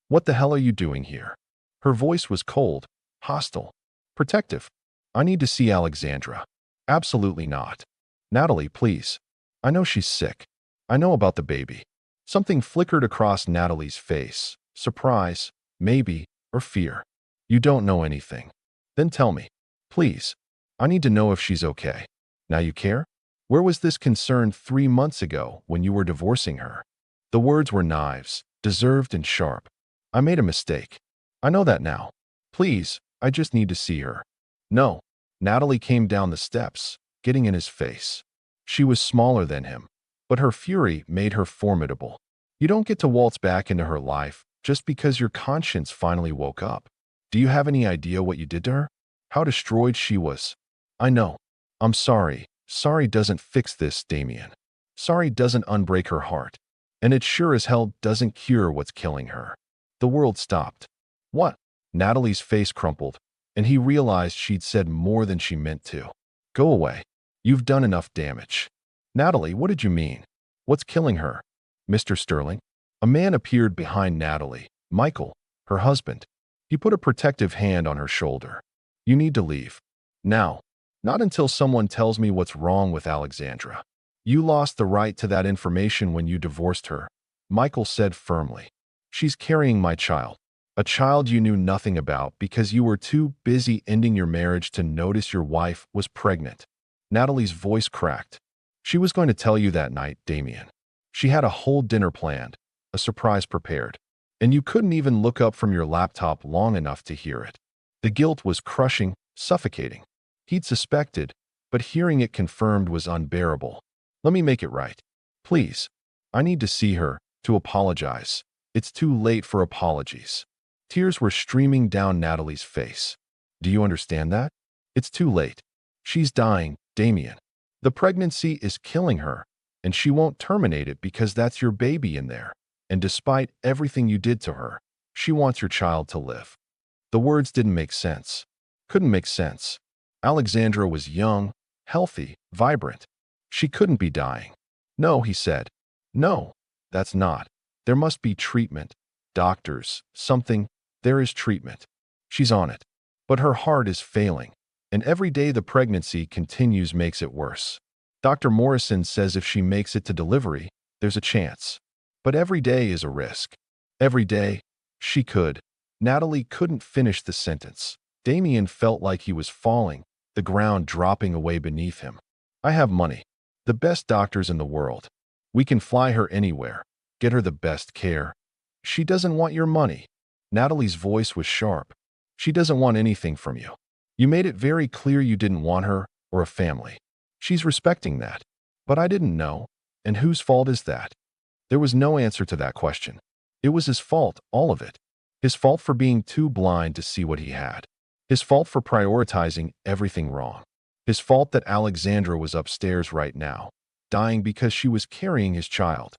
What the hell are you doing here? Her voice was cold, hostile, protective. I need to see Alexandra. Absolutely not. Natalie, please. I know she's sick. I know about the baby. Something flickered across Natalie's face. Surprise, maybe, or fear. You don't know anything. Then tell me. Please. I need to know if she's okay. Now you care? Where was this concern 3 months ago when you were divorcing her? The words were knives, deserved and sharp. I made a mistake. I know that now. Please, I just need to see her. No. Natalie came down the steps, getting in his face. She was smaller than him, but her fury made her formidable. You don't get to waltz back into her life just because your conscience finally woke up. Do you have any idea what you did to her? How destroyed she was? I know. I'm sorry. Sorry doesn't fix this, Damien. Sorry doesn't unbreak her heart. And it sure as hell doesn't cure what's killing her. The world stopped. What? Natalie's face crumpled, and he realized she'd said more than she meant to. Go away. You've done enough damage. Natalie, what did you mean? What's killing her? Mr. Sterling? A man appeared behind Natalie. Michael, her husband. He put a protective hand on her shoulder. You need to leave. Now. Not until someone tells me what's wrong with Alexandra. You lost the right to that information when you divorced her, Michael said firmly. She's carrying my child. A child you knew nothing about because you were too busy ending your marriage to notice your wife was pregnant. Natalie's voice cracked. She was going to tell you that night, Damien. She had a whole dinner planned, a surprise prepared, and you couldn't even look up from your laptop long enough to hear it. The guilt was crushing, suffocating. He'd suspected, but hearing it confirmed was unbearable. Let me make it right. Please. I need to see her, to apologize. It's too late for apologies. Tears were streaming down Natalie's face. Do you understand that? It's too late. She's dying, Damien. The pregnancy is killing her, and she won't terminate it because that's your baby in there. And despite everything you did to her, she wants your child to live. The words didn't make sense. Couldn't make sense. Alexandra was young, healthy, vibrant. She couldn't be dying. No, he said. No, that's not. There must be treatment. Doctors, something. There is treatment. She's on it. But her heart is failing, and every day the pregnancy continues makes it worse. Dr. Morrison says if she makes it to delivery, there's a chance. But every day is a risk. Every day, she could. Natalie couldn't finish the sentence. Damien felt like he was falling, the ground dropping away beneath him. I have money. The best doctors in the world. We can fly her anywhere. Get her the best care. She doesn't want your money. Natalie's voice was sharp. She doesn't want anything from you. You made it very clear you didn't want her or a family. She's respecting that. But I didn't know. And whose fault is that? There was no answer to that question. It was his fault, all of it. His fault for being too blind to see what he had. His fault for prioritizing everything wrong. His fault that Alexandra was upstairs right now, dying because she was carrying his child.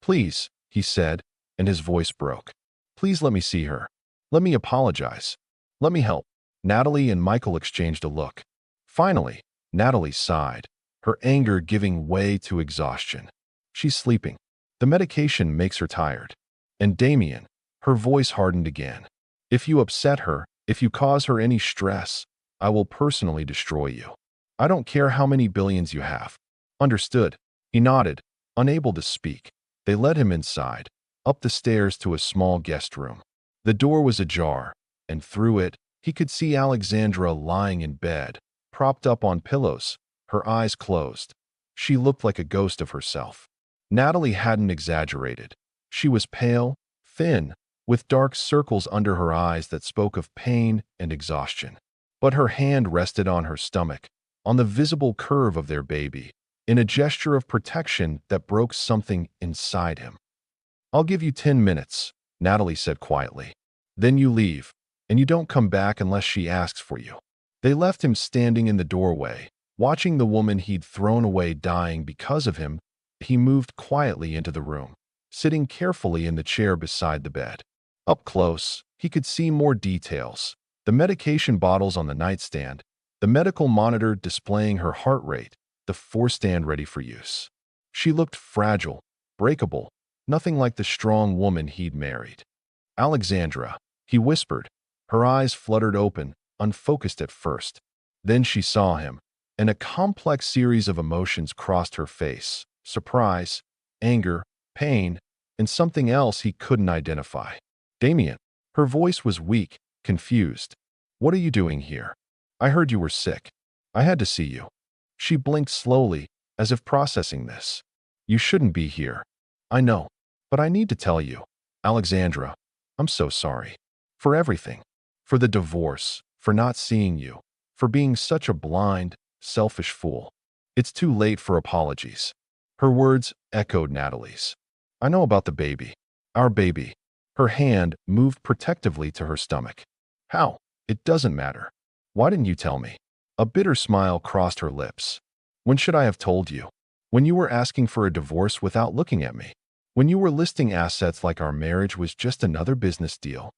Please, he said, and his voice broke. Please let me see her. Let me apologize. Let me help. Natalie and Michael exchanged a look. Finally, Natalie sighed, her anger giving way to exhaustion. She's sleeping. The medication makes her tired. And Damien, her voice hardened again. If you upset her, if you cause her any stress, I will personally destroy you. I don't care how many billions you have. Understood. He nodded, unable to speak. They led him inside, up the stairs to a small guest room. The door was ajar, and through it, he could see Alexandra lying in bed, propped up on pillows, her eyes closed. She looked like a ghost of herself. Natalie hadn't exaggerated. She was pale, thin, with dark circles under her eyes that spoke of pain and exhaustion. But her hand rested on her stomach, on the visible curve of their baby, in a gesture of protection that broke something inside him. I'll give you 10 minutes, Natalie said quietly. Then you leave, and you don't come back unless she asks for you. They left him standing in the doorway, watching the woman he'd thrown away dying because of him. He moved quietly into the room, sitting carefully in the chair beside the bed. Up close, he could see more details. The medication bottles on the nightstand, the medical monitor displaying her heart rate, the four-stand ready for use. She looked fragile, breakable, nothing like the strong woman he'd married. Alexandra, he whispered. Her eyes fluttered open, unfocused at first. Then she saw him, and a complex series of emotions crossed her face. Surprise, anger, pain, and something else he couldn't identify. Damien. Her voice was weak, confused. What are you doing here? I heard you were sick. I had to see you. She blinked slowly, as if processing this. You shouldn't be here. I know, but I need to tell you. Alexandra, I'm so sorry. For everything. For the divorce, for not seeing you, for being such a blind, selfish fool. It's too late for apologies. Her words echoed Natalie's. I know about the baby. Our baby. Her hand moved protectively to her stomach. How? It doesn't matter. Why didn't you tell me? A bitter smile crossed her lips. When should I have told you? When you were asking for a divorce without looking at me. When you were listing assets like our marriage was just another business deal.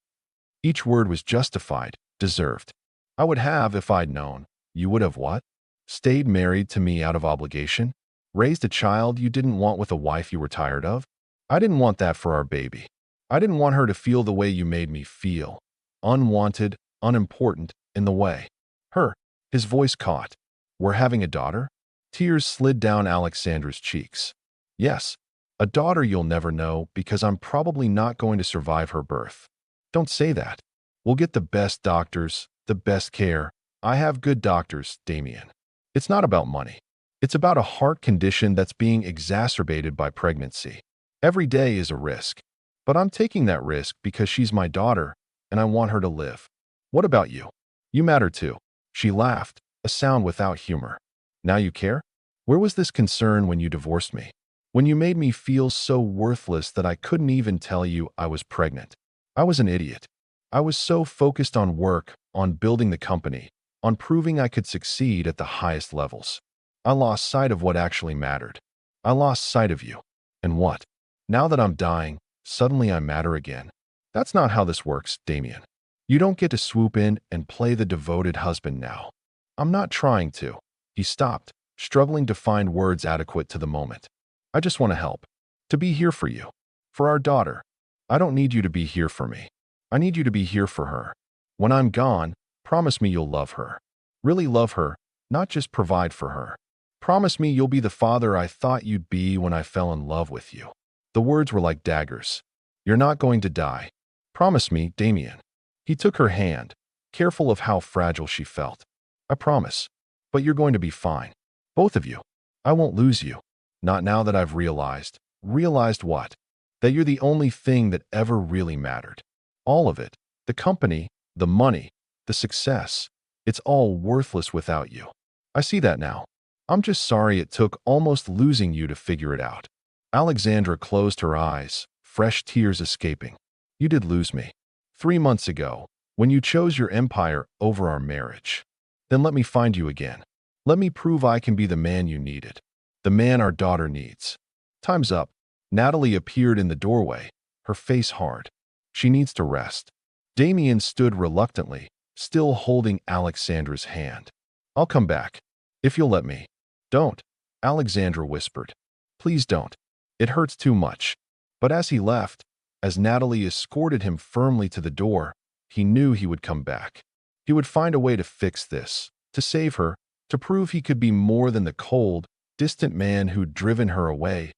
Each word was justified, deserved. I would have if I'd known. You would have what? Stayed married to me out of obligation? Raised a child you didn't want with a wife you were tired of? I didn't want that for our baby. I didn't want her to feel the way you made me feel. Unwanted, unimportant, in the way. Her. His voice caught. We're having a daughter? Tears slid down Alexandra's cheeks. Yes. A daughter you'll never know because I'm probably not going to survive her birth. Don't say that. We'll get the best doctors, the best care. I have good doctors, Damien. It's not about money. It's about a heart condition that's being exacerbated by pregnancy. Every day is a risk. But I'm taking that risk because she's my daughter and I want her to live. What about you? You matter too. She laughed, a sound without humor. Now you care? Where was this concern when you divorced me? When you made me feel so worthless that I couldn't even tell you I was pregnant? I was an idiot. I was so focused on work, on building the company, on proving I could succeed at the highest levels. I lost sight of what actually mattered. I lost sight of you. And what? Now that I'm dying, suddenly I matter again. That's not how this works, Damien. You don't get to swoop in and play the devoted husband now. I'm not trying to. He stopped, struggling to find words adequate to the moment. I just want to help. To be here for you. For our daughter. I don't need you to be here for me. I need you to be here for her. When I'm gone, promise me you'll love her. Really love her, not just provide for her. Promise me you'll be the father I thought you'd be when I fell in love with you. The words were like daggers. You're not going to die. Promise me, Damien. He took her hand, careful of how fragile she felt. I promise. But you're going to be fine. Both of you. I won't lose you. Not now that I've realized. Realized what? That you're the only thing that ever really mattered. All of it. The company, the money, the success. It's all worthless without you. I see that now. I'm just sorry it took almost losing you to figure it out. Alexandra closed her eyes, fresh tears escaping. You did lose me. 3 months ago, when you chose your empire over our marriage. Then let me find you again. Let me prove I can be the man you needed. The man our daughter needs. Time's up. Natalie appeared in the doorway, her face hard. She needs to rest. Damien stood reluctantly, still holding Alexandra's hand. I'll come back. If you'll let me. Don't, Alexandra whispered. Please don't. It hurts too much. But as he left, as Natalie escorted him firmly to the door, he knew he would come back. He would find a way to fix this, to save her, to prove he could be more than the cold, distant man who'd driven her away.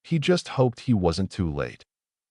He just hoped he wasn't too late.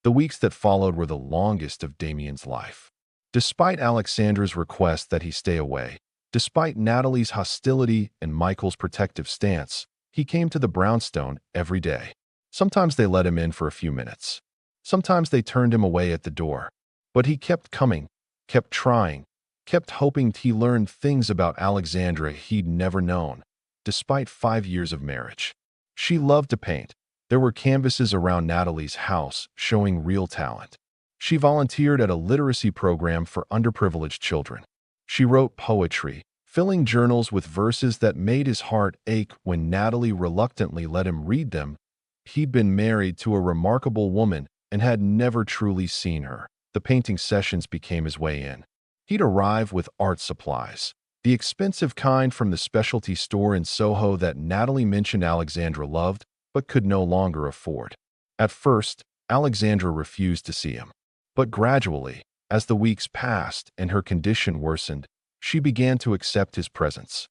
The weeks that followed were the longest of Damien's life. Despite Alexandra's request that he stay away, despite Natalie's hostility and Michael's protective stance, he came to the brownstone every day. Sometimes they let him in for a few minutes. Sometimes they turned him away at the door. But he kept coming, kept trying, kept hoping he learned things about Alexandra he'd never known, despite 5 years of marriage. She loved to paint. There were canvases around Natalie's house showing real talent. She volunteered at a literacy program for underprivileged children. She wrote poetry, filling journals with verses that made his heart ache when Natalie reluctantly let him read them. He'd been married to a remarkable woman and had never truly seen her. The painting sessions became his way in. He'd arrive with art supplies, the expensive kind from the specialty store in Soho that Natalie mentioned Alexandra loved, but could no longer afford. At first, Alexandra refused to see him. But gradually, as the weeks passed and her condition worsened, she began to accept his presence.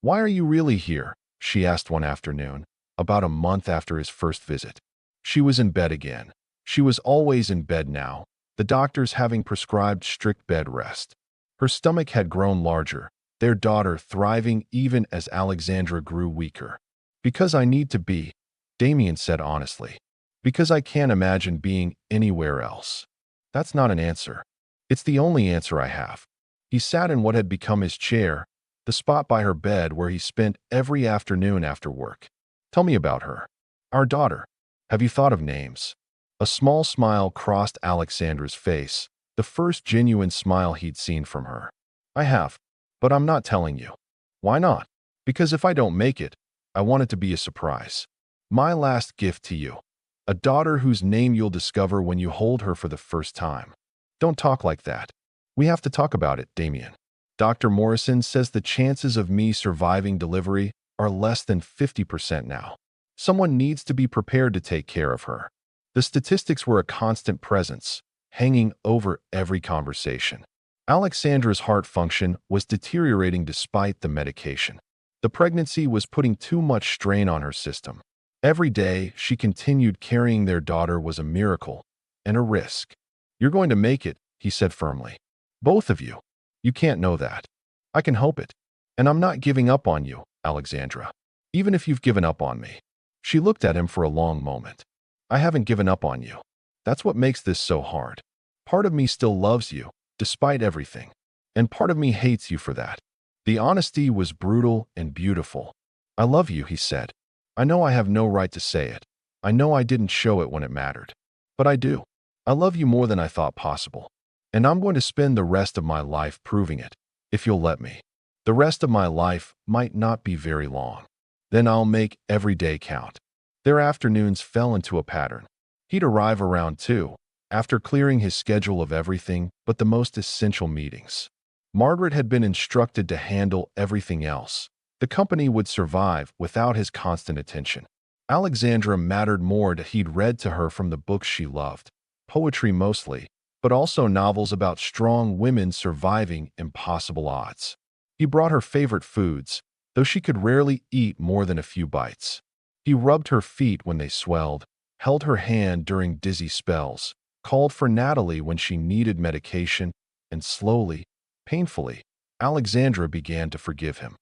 "Why are you really here?" she asked one afternoon, about a month after his first visit. She was in bed again. She was always in bed now, the doctors having prescribed strict bed rest. Her stomach had grown larger, their daughter thriving even as Alexandra grew weaker. "Because I need to be," Damien said honestly. "Because I can't imagine being anywhere else." That's not an answer. It's the only answer I have. He sat in what had become his chair, the spot by her bed where he spent every afternoon after work. "Tell me about her. Our daughter. Have you thought of names?" A small smile crossed Alexandra's face, the first genuine smile he'd seen from her. "I have, but I'm not telling you." "Why not?" "Because if I don't make it, I want it to be a surprise. My last gift to you. A daughter whose name you'll discover when you hold her for the first time." "Don't talk like that. We have to talk about it, Damien. Dr. Morrison says the chances of me surviving delivery are less than 50% now. Someone needs to be prepared to take care of her." The statistics were a constant presence, hanging over every conversation. Alexandra's heart function was deteriorating despite the medication. The pregnancy was putting too much strain on her system. Every day she continued carrying their daughter was a miracle and a risk. "You're going to make it," he said firmly. "Both of you. You can't know that. I can hope it. And I'm not giving up on you, Alexandra." even if you've given up on me." She looked at him for a long moment. "I haven't given up on you. That's what makes this so hard. Part of me still loves you, despite everything. And part of me hates you for that." The honesty was brutal and beautiful. "I love you," he said. "I know I have no right to say it. I know I didn't show it when it mattered. But I do. I love you more than I thought possible. And I'm going to spend the rest of my life proving it, if you'll let me. The rest of my life might not be very long. Then I'll make every day count." Their afternoons fell into a pattern. He'd arrive around 2, after clearing his schedule of everything but the most essential meetings. Margaret had been instructed to handle everything else. The company would survive without his constant attention. Alexandra mattered more that he'd read to her from the books she loved, poetry mostly, but also novels about strong women surviving impossible odds. He brought her favorite foods, though she could rarely eat more than a few bites. He rubbed her feet when they swelled, held her hand during dizzy spells, called for Natalie when she needed medication, and slowly, painfully, Alexandra began to forgive him.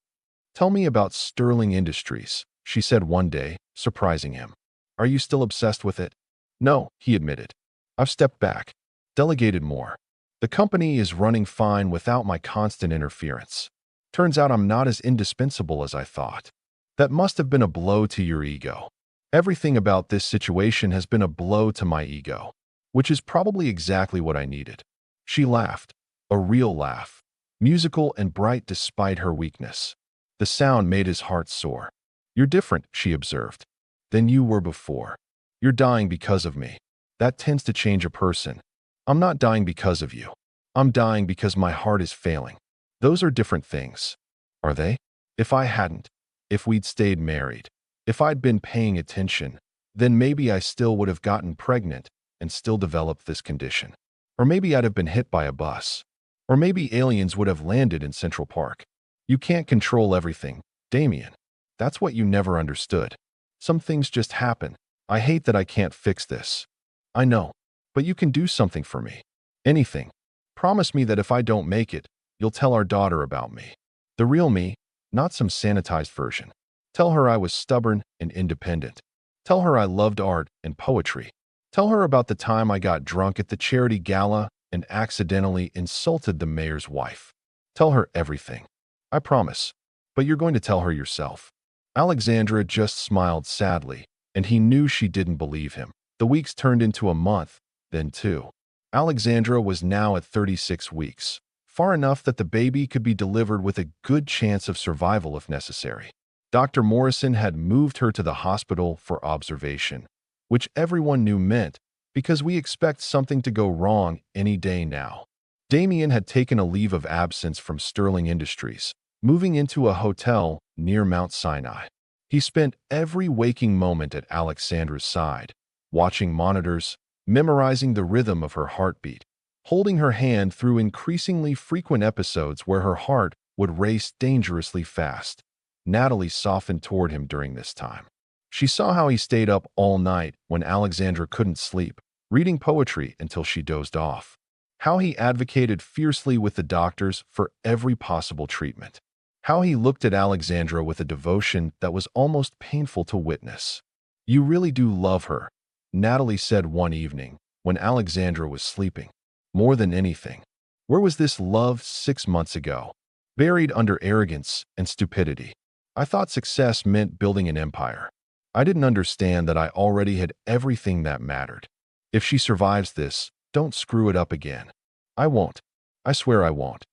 "Tell me about Sterling Industries," she said one day, surprising him. "Are you still obsessed with it?" "No," he admitted. "I've stepped back, delegated more. The company is running fine without my constant interference. Turns out I'm not as indispensable as I thought. That must have been a blow to your ego." "Everything about this situation has been a blow to my ego, which is probably exactly what I needed." She laughed, a real laugh, musical and bright despite her weakness. The sound made his heart soar. "You're different," she observed, "than you were before. You're dying because of me. That tends to change a person. I'm not dying because of you. I'm dying because my heart is failing. Those are different things." "Are they?" "If I hadn't, if we'd stayed married, if I'd been paying attention, then maybe I still would have gotten pregnant and still developed this condition. Or maybe I'd have been hit by a bus. Or maybe aliens would have landed in Central Park. You can't control everything, Damien. That's what you never understood. Some things just happen. I hate that I can't fix this. I know, but you can do something for me. Anything. Promise me that if I don't make it, you'll tell our daughter about me. The real me, not some sanitized version. Tell her I was stubborn and independent. Tell her I loved art and poetry. Tell her about the time I got drunk at the charity gala and accidentally insulted the mayor's wife. Tell her everything. I promise. But you're going to tell her yourself." Alexandra just smiled sadly, and he knew she didn't believe him. The weeks turned into a month, then 2. Alexandra was now at 36 weeks, far enough that the baby could be delivered with a good chance of survival if necessary. Dr. Morrison had moved her to the hospital for observation, which everyone knew meant because we expect something to go wrong any day now. Damien had taken a leave of absence from Sterling Industries, moving into a hotel near Mount Sinai. He spent every waking moment at Alexandra's side, watching monitors, memorizing the rhythm of her heartbeat, holding her hand through increasingly frequent episodes where her heart would race dangerously fast. Natalie softened toward him during this time. She saw how he stayed up all night when Alexandra couldn't sleep, reading poetry until she dozed off. How he advocated fiercely with the doctors for every possible treatment. How he looked at Alexandra with a devotion that was almost painful to witness. "You really do love her," Natalie said one evening when Alexandra was sleeping. "More than anything." Where was this love 6 months ago? Buried under arrogance and stupidity. "I thought success meant building an empire. I didn't understand that I already had everything that mattered. If she survives this, don't screw it up again." "I won't. I swear I won't."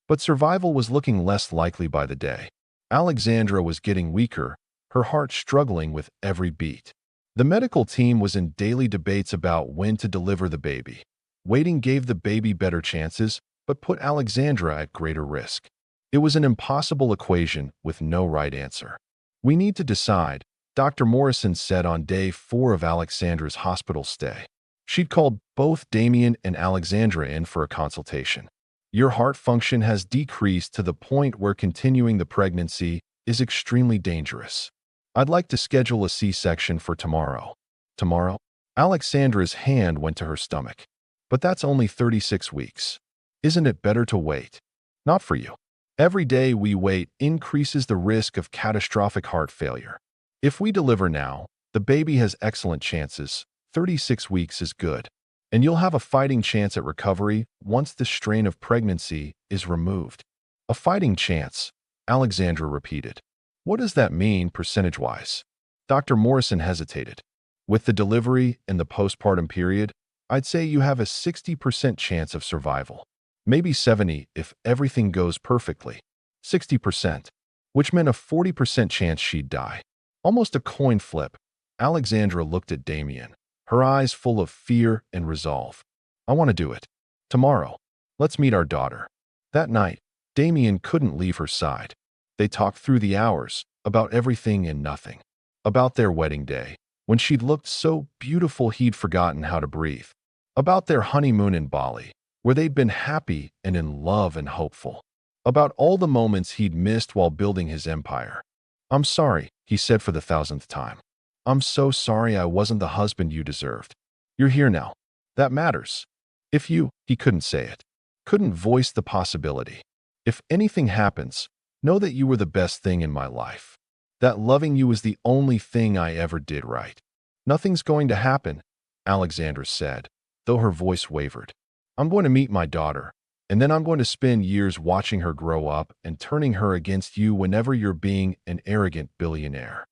But survival was looking less likely by the day. Alexandra was getting weaker, her heart struggling with every beat. The medical team was in daily debates about when to deliver the baby. Waiting gave the baby better chances, but put Alexandra at greater risk. It was an impossible equation with no right answer. "We need to decide," Dr. Morrison said on day 4 of Alexandra's hospital stay. She'd called both Damien and Alexandra in for a consultation. "Your heart function has decreased to the point where continuing the pregnancy is extremely dangerous. I'd like to schedule a C-section for tomorrow." "Tomorrow?" Alexandra's hand went to her stomach. "But that's only 36 weeks. Isn't it better to wait?" "Not for you. Every day we wait increases the risk of catastrophic heart failure. If we deliver now, the baby has excellent chances. 36 weeks is good. And you'll have a fighting chance at recovery once the strain of pregnancy is removed. A fighting chance, Alexandra repeated. What does that mean percentage-wise? Dr. Morrison hesitated. With the delivery and the postpartum period, I'd say you have a 60% chance of survival. Maybe 70 if everything goes perfectly. 60%, which meant a 40% chance she'd die. Almost a coin flip. Alexandra looked at Damien, her eyes full of fear and resolve. I want to do it. Tomorrow. Let's meet our daughter. That night, Damien couldn't leave her side. They talked through the hours, about everything and nothing. About their wedding day, when she'd looked so beautiful he'd forgotten how to breathe. About their honeymoon in Bali, where they'd been happy and in love and hopeful. About all the moments he'd missed while building his empire. I'm sorry, he said for the 1000th time. I'm so sorry I wasn't the husband you deserved. You're here now. That matters. If you, he couldn't say it, couldn't voice the possibility. If anything happens, know that you were the best thing in my life. That loving you was the only thing I ever did right. Nothing's going to happen, Alexandra said, though her voice wavered. I'm going to meet my daughter, and then I'm going to spend years watching her grow up and turning her against you whenever you're being an arrogant billionaire.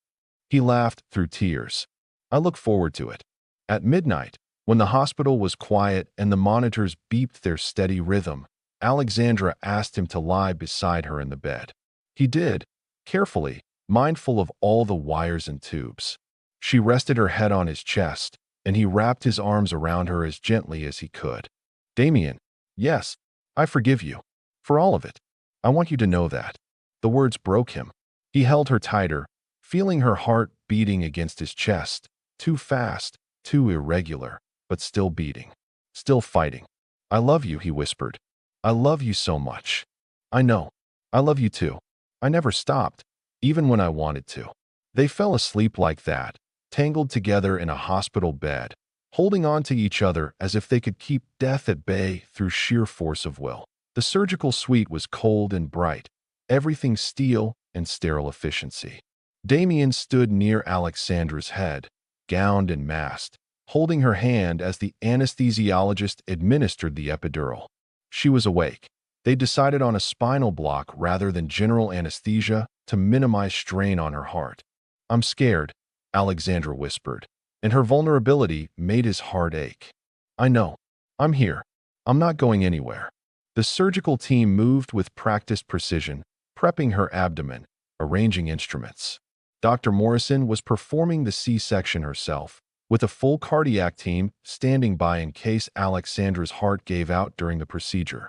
He laughed through tears. I look forward to it. At midnight, when the hospital was quiet and the monitors beeped their steady rhythm, Alexandra asked him to lie beside her in the bed. He did, carefully, mindful of all the wires and tubes. She rested her head on his chest, and he wrapped his arms around her as gently as he could. Damien, yes, I forgive you. For all of it. I want you to know that. The words broke him. He held her tighter, feeling her heart beating against his chest, too fast, too irregular, but still beating, still fighting. I love you, he whispered. I love you so much. I know. I love you too. I never stopped, even when I wanted to. They fell asleep like that, tangled together in a hospital bed, holding on to each other as if they could keep death at bay through sheer force of will. The surgical suite was cold and bright, everything steel and sterile efficiency. Damien stood near Alexandra's head, gowned and masked, holding her hand as the anesthesiologist administered the epidural. She was awake. They decided on a spinal block rather than general anesthesia to minimize strain on her heart. I'm scared, Alexandra whispered, and her vulnerability made his heart ache. I know. I'm here. I'm not going anywhere. The surgical team moved with practiced precision, prepping her abdomen, arranging instruments. Dr. Morrison was performing the C-section herself, with a full cardiac team standing by in case Alexandra's heart gave out during the procedure.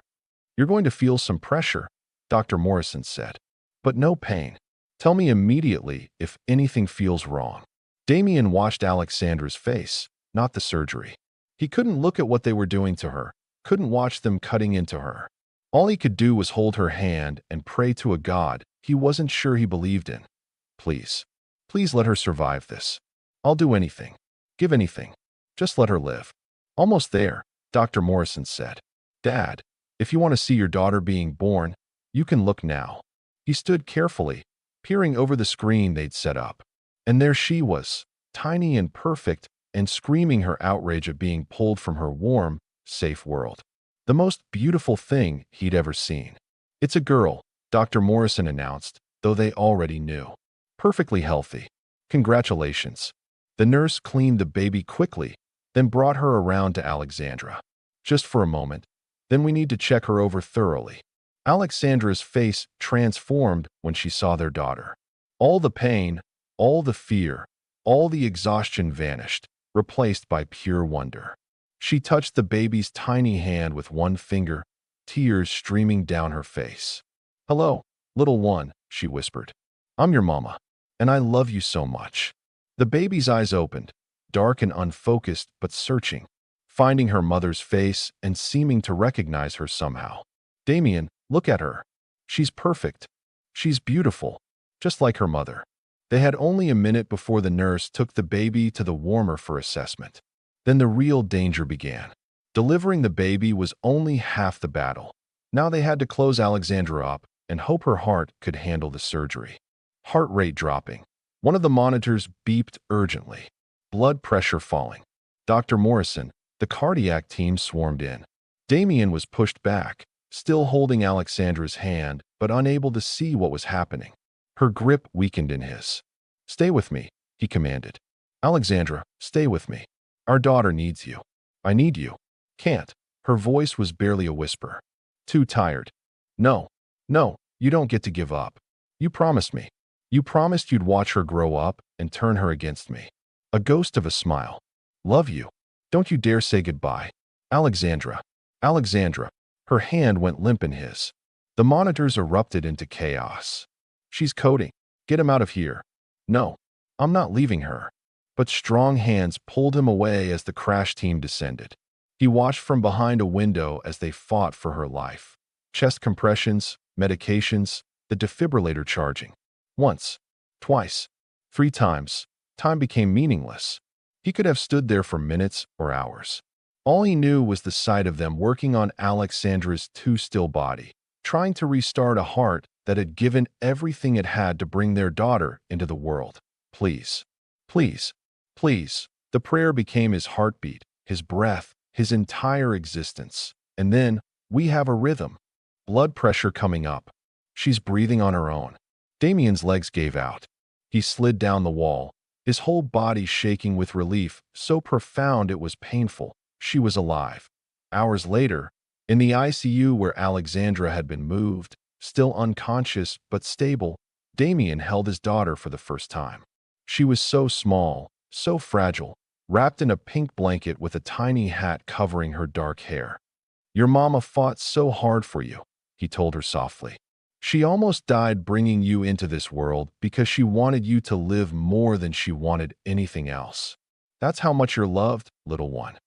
You're going to feel some pressure, Dr. Morrison said, but no pain. Tell me immediately if anything feels wrong. Damien watched Alexandra's face, not the surgery. He couldn't look at what they were doing to her, couldn't watch them cutting into her. All he could do was hold her hand and pray to a God he wasn't sure he believed in. Please, please let her survive this. I'll do anything. Give anything. Just let her live. Almost there, Dr. Morrison said. Dad, if you want to see your daughter being born, you can look now. He stood carefully, peering over the screen they'd set up. And there she was, tiny and perfect, and screaming her outrage at being pulled from her warm, safe world. The most beautiful thing he'd ever seen. It's a girl, Dr. Morrison announced, though they already knew. Perfectly healthy. Congratulations. The nurse cleaned the baby quickly, then brought her around to Alexandra. Just for a moment, then we need to check her over thoroughly. Alexandra's face transformed when she saw their daughter. All the pain, all the fear, all the exhaustion vanished, replaced by pure wonder. She touched the baby's tiny hand with one finger, tears streaming down her face. Hello, little one, she whispered. I'm your mama, and I love you so much. The baby's eyes opened, dark and unfocused but searching, finding her mother's face and seeming to recognize her somehow. Damien, look at her. She's perfect. She's beautiful, just like her mother. They had only a minute before the nurse took the baby to the warmer for assessment. Then the real danger began. Delivering the baby was only half the battle. Now they had to close Alexandra up, and hope her heart could handle the surgery. Heart rate dropping. One of the monitors beeped urgently. Blood pressure falling. Dr. Morrison, the cardiac team swarmed in. Damien was pushed back, still holding Alexandra's hand, but unable to see what was happening. Her grip weakened in his. "Stay with me," he commanded. "Alexandra, stay with me. Our daughter needs you. I need you." "Can't." Her voice was barely a whisper. "Too tired." "No, no, you don't get to give up. You promised me. You promised you'd watch her grow up and turn her against me." A ghost of a smile. "Love you. Don't you dare say goodbye. Alexandra. Alexandra." Her hand went limp in his. The monitors erupted into chaos. "She's coding. Get him out of here." "No, I'm not leaving her." But strong hands pulled him away as the crash team descended. He watched from behind a window as they fought for her life. Chest compressions, medications, the defibrillator charging. Once, twice, 3 times. Time became meaningless. He could have stood there for minutes or hours. All he knew was the sight of them working on Alexandra's too still body, trying to restart a heart that had given everything it had to bring their daughter into the world. "Please, please, please." The prayer became his heartbeat, his breath, his entire existence. And then, we have a rhythm. Blood pressure coming up. She's breathing on her own. Damien's legs gave out. He slid down the wall, his whole body shaking with relief, so profound it was painful. She was alive. Hours later, in the ICU where Alexandra had been moved, still unconscious but stable, Damien held his daughter for the first time. She was so small, so fragile, wrapped in a pink blanket with a tiny hat covering her dark hair. "Your mama fought so hard for you," he told her softly. "She almost died bringing you into this world because she wanted you to live more than she wanted anything else. That's how much you're loved, little one."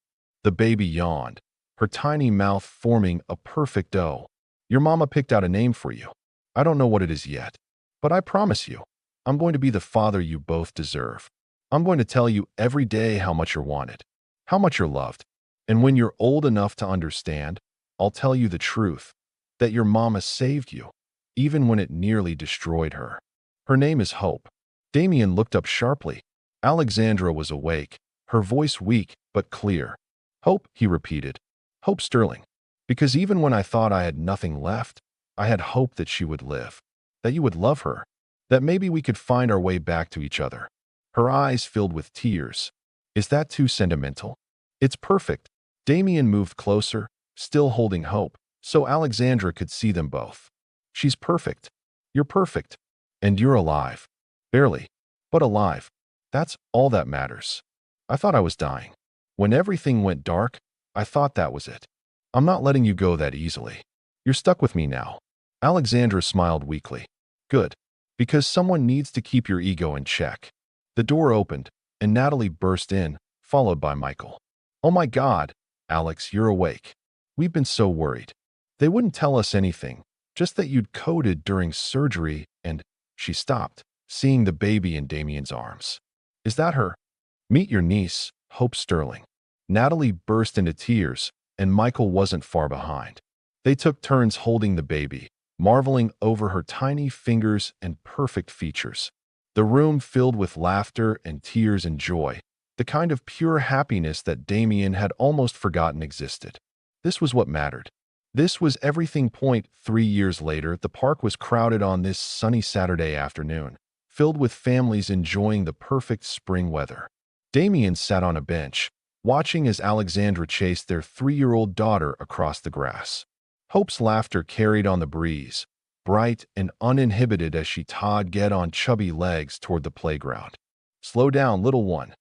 The baby yawned, her tiny mouth forming a perfect O. "Your mama picked out a name for you. I don't know what it is yet, but I promise you, I'm going to be the father you both deserve. I'm going to tell you every day how much you're wanted, how much you're loved. And when you're old enough to understand, I'll tell you the truth, that your mama saved you, even when it nearly destroyed her. Her name is Hope." Damien looked up sharply. Alexandra was awake, her voice weak but clear. "Hope," he repeated. "Hope Sterling. Because even when I thought I had nothing left, I had hope that she would live, that you would love her, that maybe we could find our way back to each other." Her eyes filled with tears. "Is that too sentimental?" "It's perfect." Damien moved closer, still holding Hope, so Alexandra could see them both. "She's perfect. You're perfect. And you're alive. Barely, but alive. That's all that matters. I thought I was dying. When everything went dark, I thought that was it. I'm not letting you go that easily. You're stuck with me now." Alexandra smiled weakly. "Good. Because someone needs to keep your ego in check." The door opened, and Natalie burst in, followed by Michael. "Oh my God, Alex, you're awake. We've been so worried. They wouldn't tell us anything, just that you'd coded during surgery and—" She stopped, seeing the baby in Damien's arms. "Is that her? Meet your niece, Hope Sterling." Natalie burst into tears, and Michael wasn't far behind. They took turns holding the baby, marveling over her tiny fingers and perfect features. The room filled with laughter and tears and joy, the kind of pure happiness that Damien had almost forgotten existed. This was what mattered. This was everything. 3 years later, the park was crowded on this sunny Saturday afternoon, filled with families enjoying the perfect spring weather. Damien sat on a bench, watching as Alexandra chased their 3-year-old daughter across the grass. Hope's laughter carried on the breeze, bright and uninhibited as she toddled on chubby legs toward the playground. "Slow down, little one,"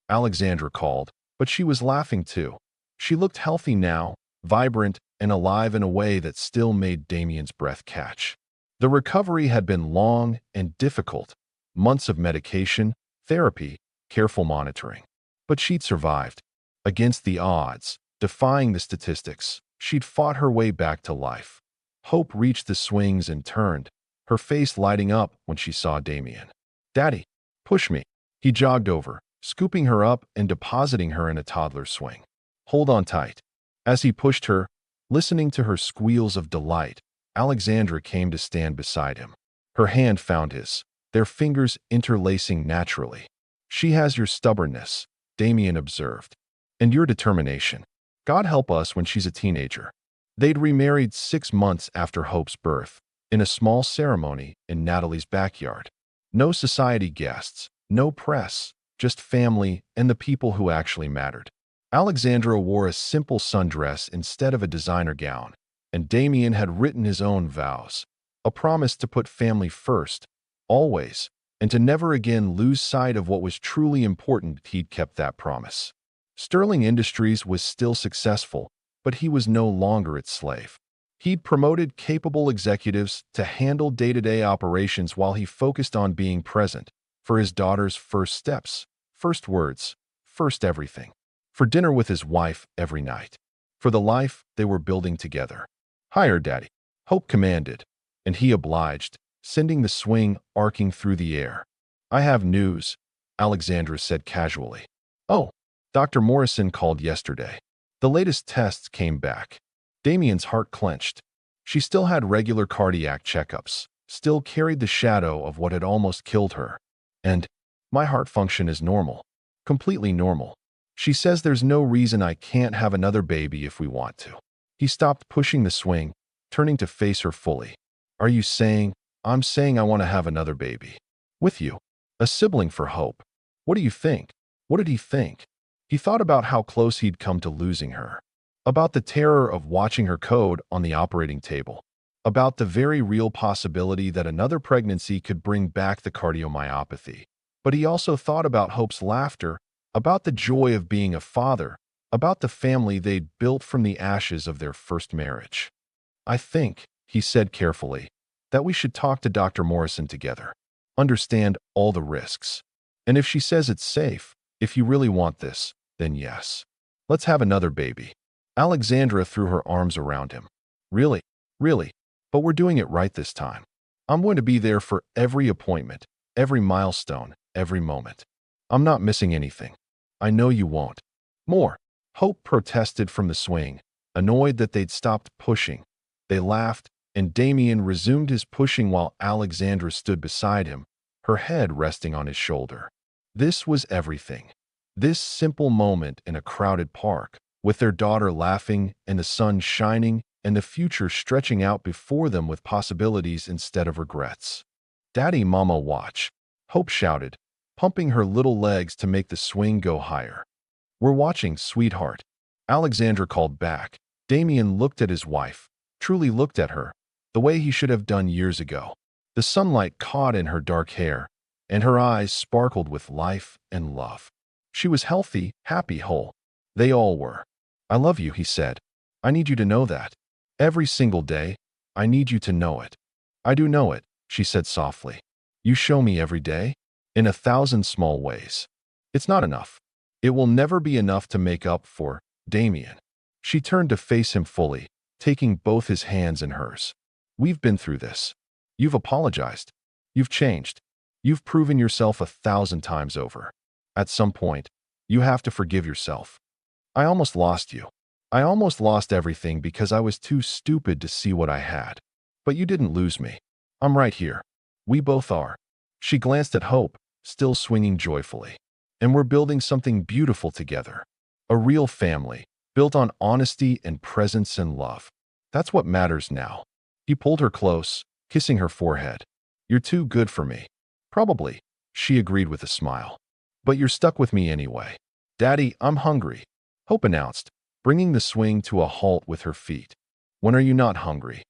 Alexandra called, but she was laughing too. She looked healthy now, vibrant and alive in a way that still made Damien's breath catch. The recovery had been long and difficult, months of medication, therapy, careful monitoring. But she'd survived. Against the odds, defying the statistics, she'd fought her way back to life. Hope reached the swings and turned, her face lighting up when she saw Damien. "Daddy, push me." He jogged over, scooping her up and depositing her in a toddler's swing. "Hold on tight." As he pushed her, listening to her squeals of delight, Alexandra came to stand beside him. Her hand found his, their fingers interlacing naturally. "She has your stubbornness," Damien observed, "and your determination. God help us when she's a teenager." They'd remarried 6 months after Hope's birth, in a small ceremony in Natalie's backyard. No society guests, no press, just family and the people who actually mattered. Alexandra wore a simple sundress instead of a designer gown, and Damien had written his own vows, a promise to put family first, always, and to never again lose sight of what was truly important. He'd kept that promise. Sterling Industries was still successful, but he was no longer its slave. He'd promoted capable executives to handle day-to-day operations while he focused on being present for his daughter's first steps, first words, first everything. For dinner with his wife every night. For the life they were building together. "Higher, Daddy," Hope commanded, and he obliged, sending the swing arcing through the air. "I have news," Alexandra said casually. "Oh, Dr. Morrison called yesterday. The latest tests came back." Damien's heart clenched. She still had regular cardiac checkups, still carried the shadow of what had almost killed her. "And my heart function is normal. Completely normal. She says there's no reason I can't have another baby if we want to." He stopped pushing the swing, turning to face her fully. "Are you saying—" "I'm saying I want to have another baby. With you. A sibling for Hope." "What do you think?" What did he think? He thought about how close he'd come to losing her. About the terror of watching her code on the operating table. About the very real possibility that another pregnancy could bring back the cardiomyopathy. But he also thought about Hope's laughter, about the joy of being a father, about the family they'd built from the ashes of their first marriage. "I think," he said carefully, "that we should talk to Dr. Morrison together. Understand all the risks. And if she says it's safe, if you really want this, then yes. Let's have another baby." Alexandra threw her arms around him. "Really? Really? But we're doing it right this time. I'm going to be there for every appointment, every milestone, every moment. I'm not missing anything. I know you won't." "More." Hope protested from the swing, annoyed that they'd stopped pushing. They laughed, and Damien resumed his pushing while Alexandra stood beside him, her head resting on his shoulder. This was everything. This simple moment in a crowded park, with their daughter laughing and the sun shining and the future stretching out before them with possibilities instead of regrets. "Daddy, Mama, watch," Hope shouted, pumping her little legs to make the swing go higher. "We're watching, sweetheart," Alexandra called back. Damien looked at his wife, truly looked at her, the way he should have done years ago. The sunlight caught in her dark hair, and her eyes sparkled with life and love. She was healthy, happy, whole. They all were. "I love you," he said. "I need you to know that. Every single day, I need you to know it." "I do know it," she said softly. "You show me every day, in 1,000 small ways. It's not enough. It will never be enough to make up for, Damien." She turned to face him fully, taking both his hands in hers. "We've been through this. You've apologized. You've changed. You've proven yourself 1,000 times over. At some point, you have to forgive yourself. I almost lost you. I almost lost everything because I was too stupid to see what I had. But you didn't lose me. I'm right here. We both are." She glanced at Hope, still swinging joyfully. "And we're building something beautiful together. A real family, built on honesty and presence and love. That's what matters now." He pulled her close, kissing her forehead. "You're too good for me." "Probably," she agreed with a smile. "But you're stuck with me anyway." "Daddy, I'm hungry," Hope announced, bringing the swing to a halt with her feet. "When are you not hungry?"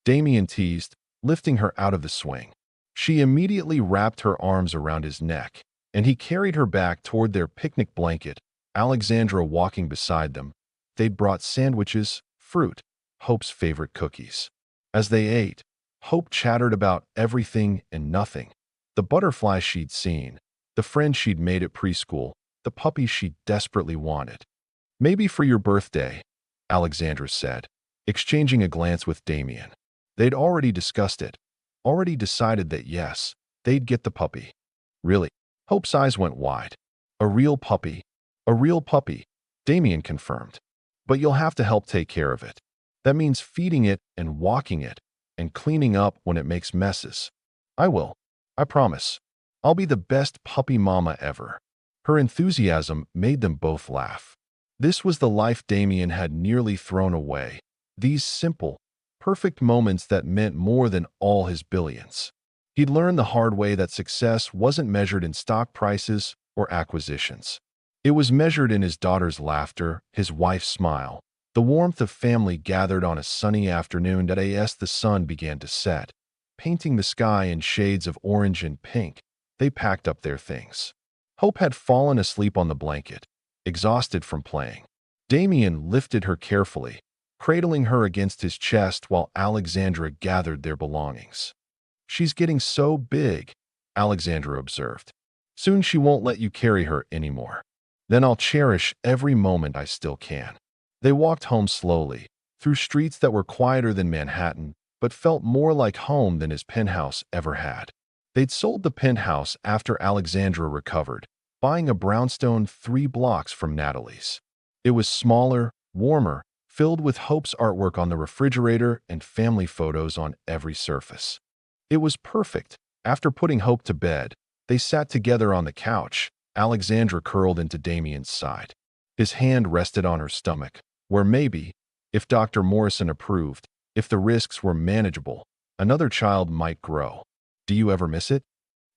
Damien teased, lifting her out of the swing. She immediately wrapped her arms around his neck, and he carried her back toward their picnic blanket, Alexandra walking beside them. They'd brought sandwiches, fruit, Hope's favorite cookies. As they ate, Hope chattered about everything and nothing. The butterfly she'd seen, the friend she'd made at preschool, the puppy she desperately wanted. "Maybe for your birthday," Alexandra said, exchanging a glance with Damien. They'd already discussed it, already decided that yes, they'd get the puppy. "Really?" Hope's eyes went wide. "A real puppy? A real puppy," Damien confirmed. "But you'll have to help take care of it. That means feeding it and walking it, and cleaning up when it makes messes. I will. I promise. I'll be the best puppy mama ever. Her enthusiasm made them both laugh. This was the life Damien had nearly thrown away. These simple, perfect moments that meant more than all his billions. He'd learned the hard way that success wasn't measured in stock prices or acquisitions. It was measured in his daughter's laughter, his wife's smile, the warmth of family gathered on a sunny afternoon as the sun began to set, painting the sky in shades of orange and pink. They packed up their things. Hope had fallen asleep on the blanket, exhausted from playing. Damien lifted her carefully, cradling her against his chest while Alexandra gathered their belongings. "She's getting so big," Alexandra observed. "Soon she won't let you carry her anymore. Then I'll cherish every moment I still can." They walked home slowly, through streets that were quieter than Manhattan, but felt more like home than his penthouse ever had. They'd sold the penthouse after Alexandra recovered, buying a brownstone 3 blocks from Natalie's. It was smaller, warmer, filled with Hope's artwork on the refrigerator and family photos on every surface. It was perfect. After putting Hope to bed, they sat together on the couch, Alexandra curled into Damien's side. His hand rested on her stomach, where maybe, if Dr. Morrison approved, if the risks were manageable, another child might grow. "Do you ever miss it?"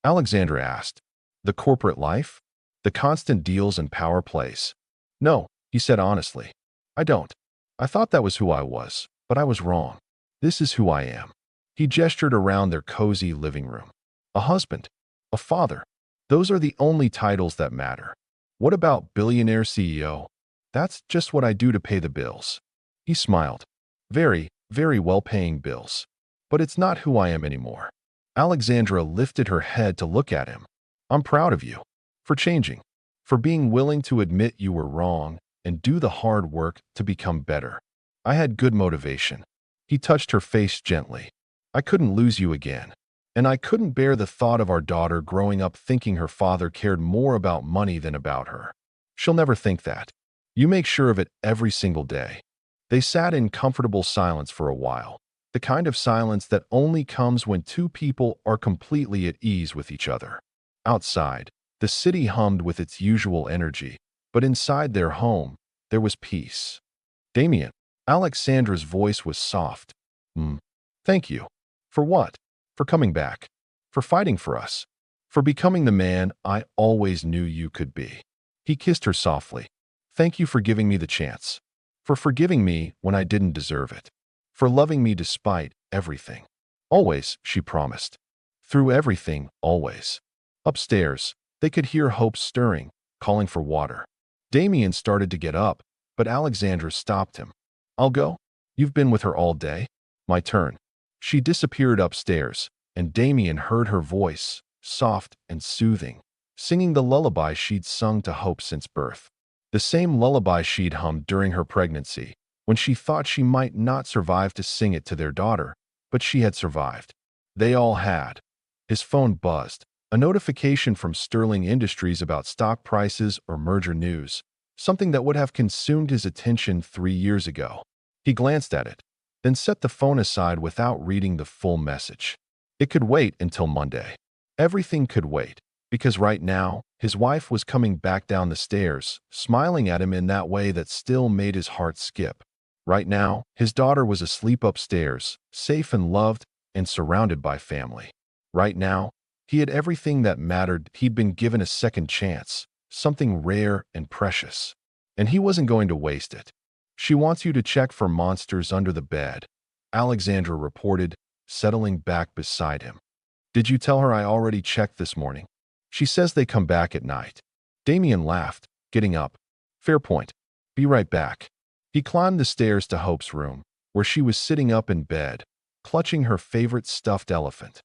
Alexandra asked. "The corporate life? The constant deals and power plays?" "No," he said honestly. "I don't. I thought that was who I was, but I was wrong. This is who I am." He gestured around their cozy living room. "A husband. A father. Those are the only titles that matter. What about billionaire CEO? That's just what I do to pay the bills." He smiled. "Very, very well-paying bills. But it's not who I am anymore." Alexandra lifted her head to look at him. "I'm proud of you. For changing. For being willing to admit you were wrong and do the hard work to become better. I had good motivation." He touched her face gently. "I couldn't lose you again. And I couldn't bear the thought of our daughter growing up thinking her father cared more about money than about her. She'll never think that. You make sure of it every single day." They sat in comfortable silence for a while, the kind of silence that only comes when two people are completely at ease with each other. Outside, the city hummed with its usual energy, but inside their home, there was peace. "Damien," Alexandra's voice was soft. Thank you." "For what?" "For coming back. For fighting for us. For becoming the man I always knew you could be." He kissed her softly. "Thank you for giving me the chance. For forgiving me when I didn't deserve it. For loving me despite everything. Always," she promised. "Through everything, always." Upstairs, they could hear Hope stirring, calling for water. Damien started to get up, but Alexandra stopped him. "I'll go. You've been with her all day. My turn." She disappeared upstairs, and Damien heard her voice, soft and soothing, singing the lullaby she'd sung to Hope since birth. The same lullaby she'd hummed during her pregnancy, when she thought she might not survive to sing it to their daughter, but she had survived. They all had. His phone buzzed, a notification from Sterling Industries about stock prices or merger news, something that would have consumed his attention 3 years ago. He glanced at it, then set the phone aside without reading the full message. It could wait until Monday. Everything could wait, because right now, his wife was coming back down the stairs, smiling at him in that way that still made his heart skip. Right now, his daughter was asleep upstairs, safe and loved, and surrounded by family. Right now, he had everything that mattered. He'd been given a second chance, something rare and precious. And he wasn't going to waste it. "She wants you to check for monsters under the bed," Alexandra reported, settling back beside him. "Did you tell her I already checked this morning? She says they come back at night." Damien laughed, getting up. "Fair point. Be right back." He climbed the stairs to Hope's room, where she was sitting up in bed, clutching her favorite stuffed elephant.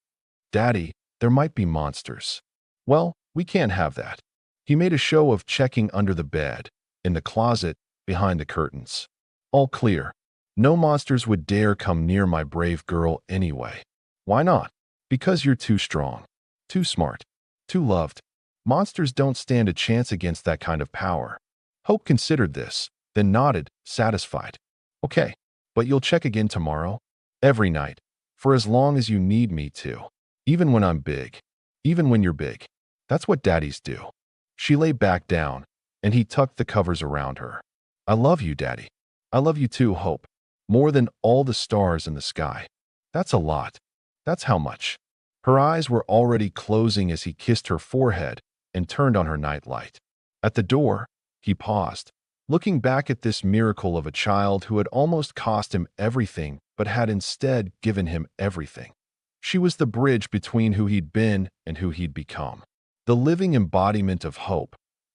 "Daddy, there might be monsters." "Well, we can't have that." He made a show of checking under the bed, in the closet, behind the curtains. "All clear. No monsters would dare come near my brave girl anyway." "Why not?" "Because you're too strong. Too smart. Too loved. Monsters don't stand a chance against that kind of power." Hope considered this, then nodded, satisfied. "Okay, but you'll check again tomorrow?" "Every night. For as long as you need me to. Even when I'm big. Even when you're big. That's what daddies do. She lay back down, and he tucked the covers around her. I love you, Daddy. I love you too, Hope. More than all the stars in the sky. That's a lot. That's how much. Her eyes were already closing as he kissed her forehead and turned on her nightlight. At the door, he paused, looking back at this miracle of a child who had almost cost him everything but had instead given him everything. She was the bridge between who he'd been and who he'd become. The living embodiment of hope,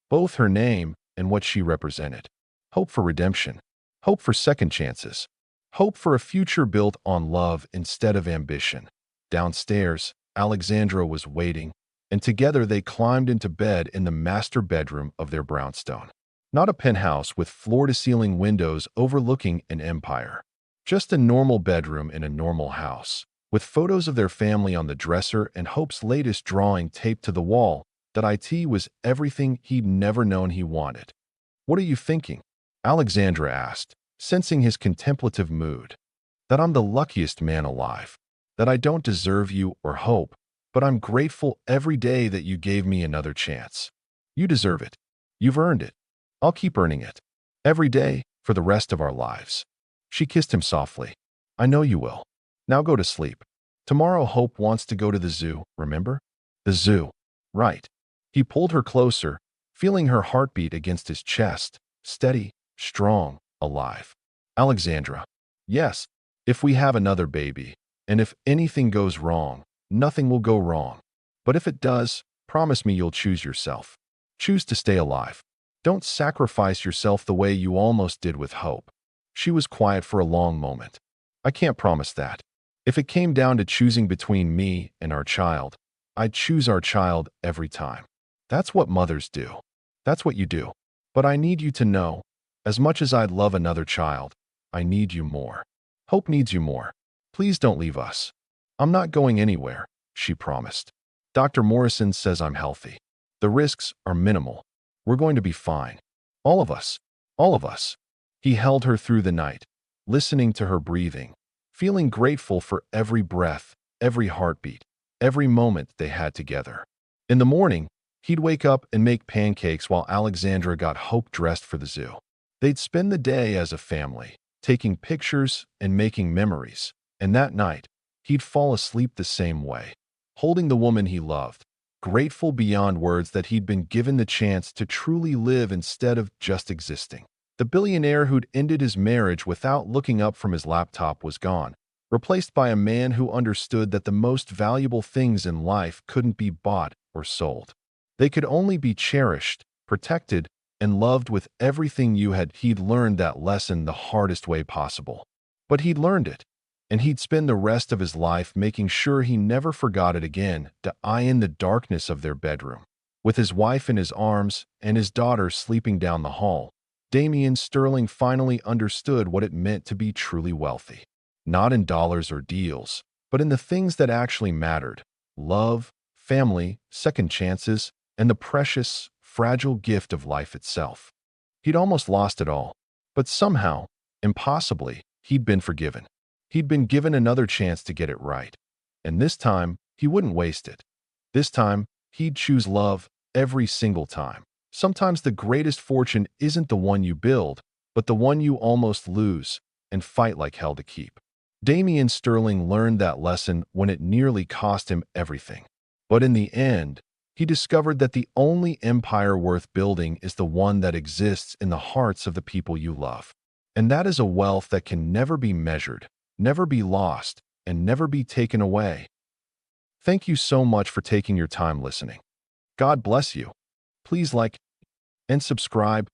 both her name and what she represented. Hope for redemption. Hope for second chances. Hope for a future built on love instead of ambition. Downstairs, Alexandra was waiting, and together they climbed into bed in the master bedroom of their brownstone. Not a penthouse with floor-to-ceiling windows overlooking an empire. Just a normal bedroom in a normal house, with photos of their family on the dresser and Hope's latest drawing taped to the wall. That IT was everything he'd never known he wanted. What are you thinking? Alexandra asked, sensing his contemplative mood. That I'm the luckiest man alive. That I don't deserve you or hope, but I'm grateful every day that you gave me another chance. You deserve it. You've earned it. I'll keep earning it. Every day, for the rest of our lives. She kissed him softly. I know you will. Now go to sleep. Tomorrow Hope wants to go to the zoo, remember? The zoo. Right. He pulled her closer, feeling her heartbeat against his chest, steady, strong, alive. Alexandra. Yes, if we have another baby, and if anything goes wrong, nothing will go wrong. But if it does, promise me you'll choose yourself. Choose to stay alive. Don't sacrifice yourself the way you almost did with Hope. She was quiet for a long moment. I can't promise that. If it came down to choosing between me and our child, I'd choose our child every time. That's what mothers do. That's what you do. But I need you to know, as much as I'd love another child, I need you more. Hope needs you more. Please don't leave us. I'm not going anywhere, she promised. Dr. Morrison says I'm healthy. The risks are minimal. We're going to be fine. All of us. All of us. He held her through the night, listening to her breathing, feeling grateful for every breath, every heartbeat, every moment they had together. In the morning, he'd wake up and make pancakes while Alexandra got Hope dressed for the zoo. They'd spend the day as a family, taking pictures and making memories. And that night, he'd fall asleep the same way, holding the woman he loved, grateful beyond words that he'd been given the chance to truly live instead of just existing. The billionaire who'd ended his marriage without looking up from his laptop was gone, replaced by a man who understood that the most valuable things in life couldn't be bought or sold. They could only be cherished, protected, and loved with everything you had. He'd learned that lesson the hardest way possible. But he'd learned it, and he'd spend the rest of his life making sure he never forgot it again. In the darkness of their bedroom, with his wife in his arms and his daughter sleeping down the hall, Damian Sterling finally understood what it meant to be truly wealthy. Not in dollars or deals, but in the things that actually mattered: love, family, second chances, and the precious, fragile gift of life itself. He'd almost lost it all, but somehow, impossibly, he'd been forgiven. He'd been given another chance to get it right. And this time, he wouldn't waste it. This time, he'd choose love every single time. Sometimes the greatest fortune isn't the one you build, but the one you almost lose and fight like hell to keep. Damian Sterling learned that lesson when it nearly cost him everything. But in the end, he discovered that the only empire worth building is the one that exists in the hearts of the people you love. And that is a wealth that can never be measured, never be lost, and never be taken away. Thank you so much for taking your time listening. God bless you. Please like and subscribe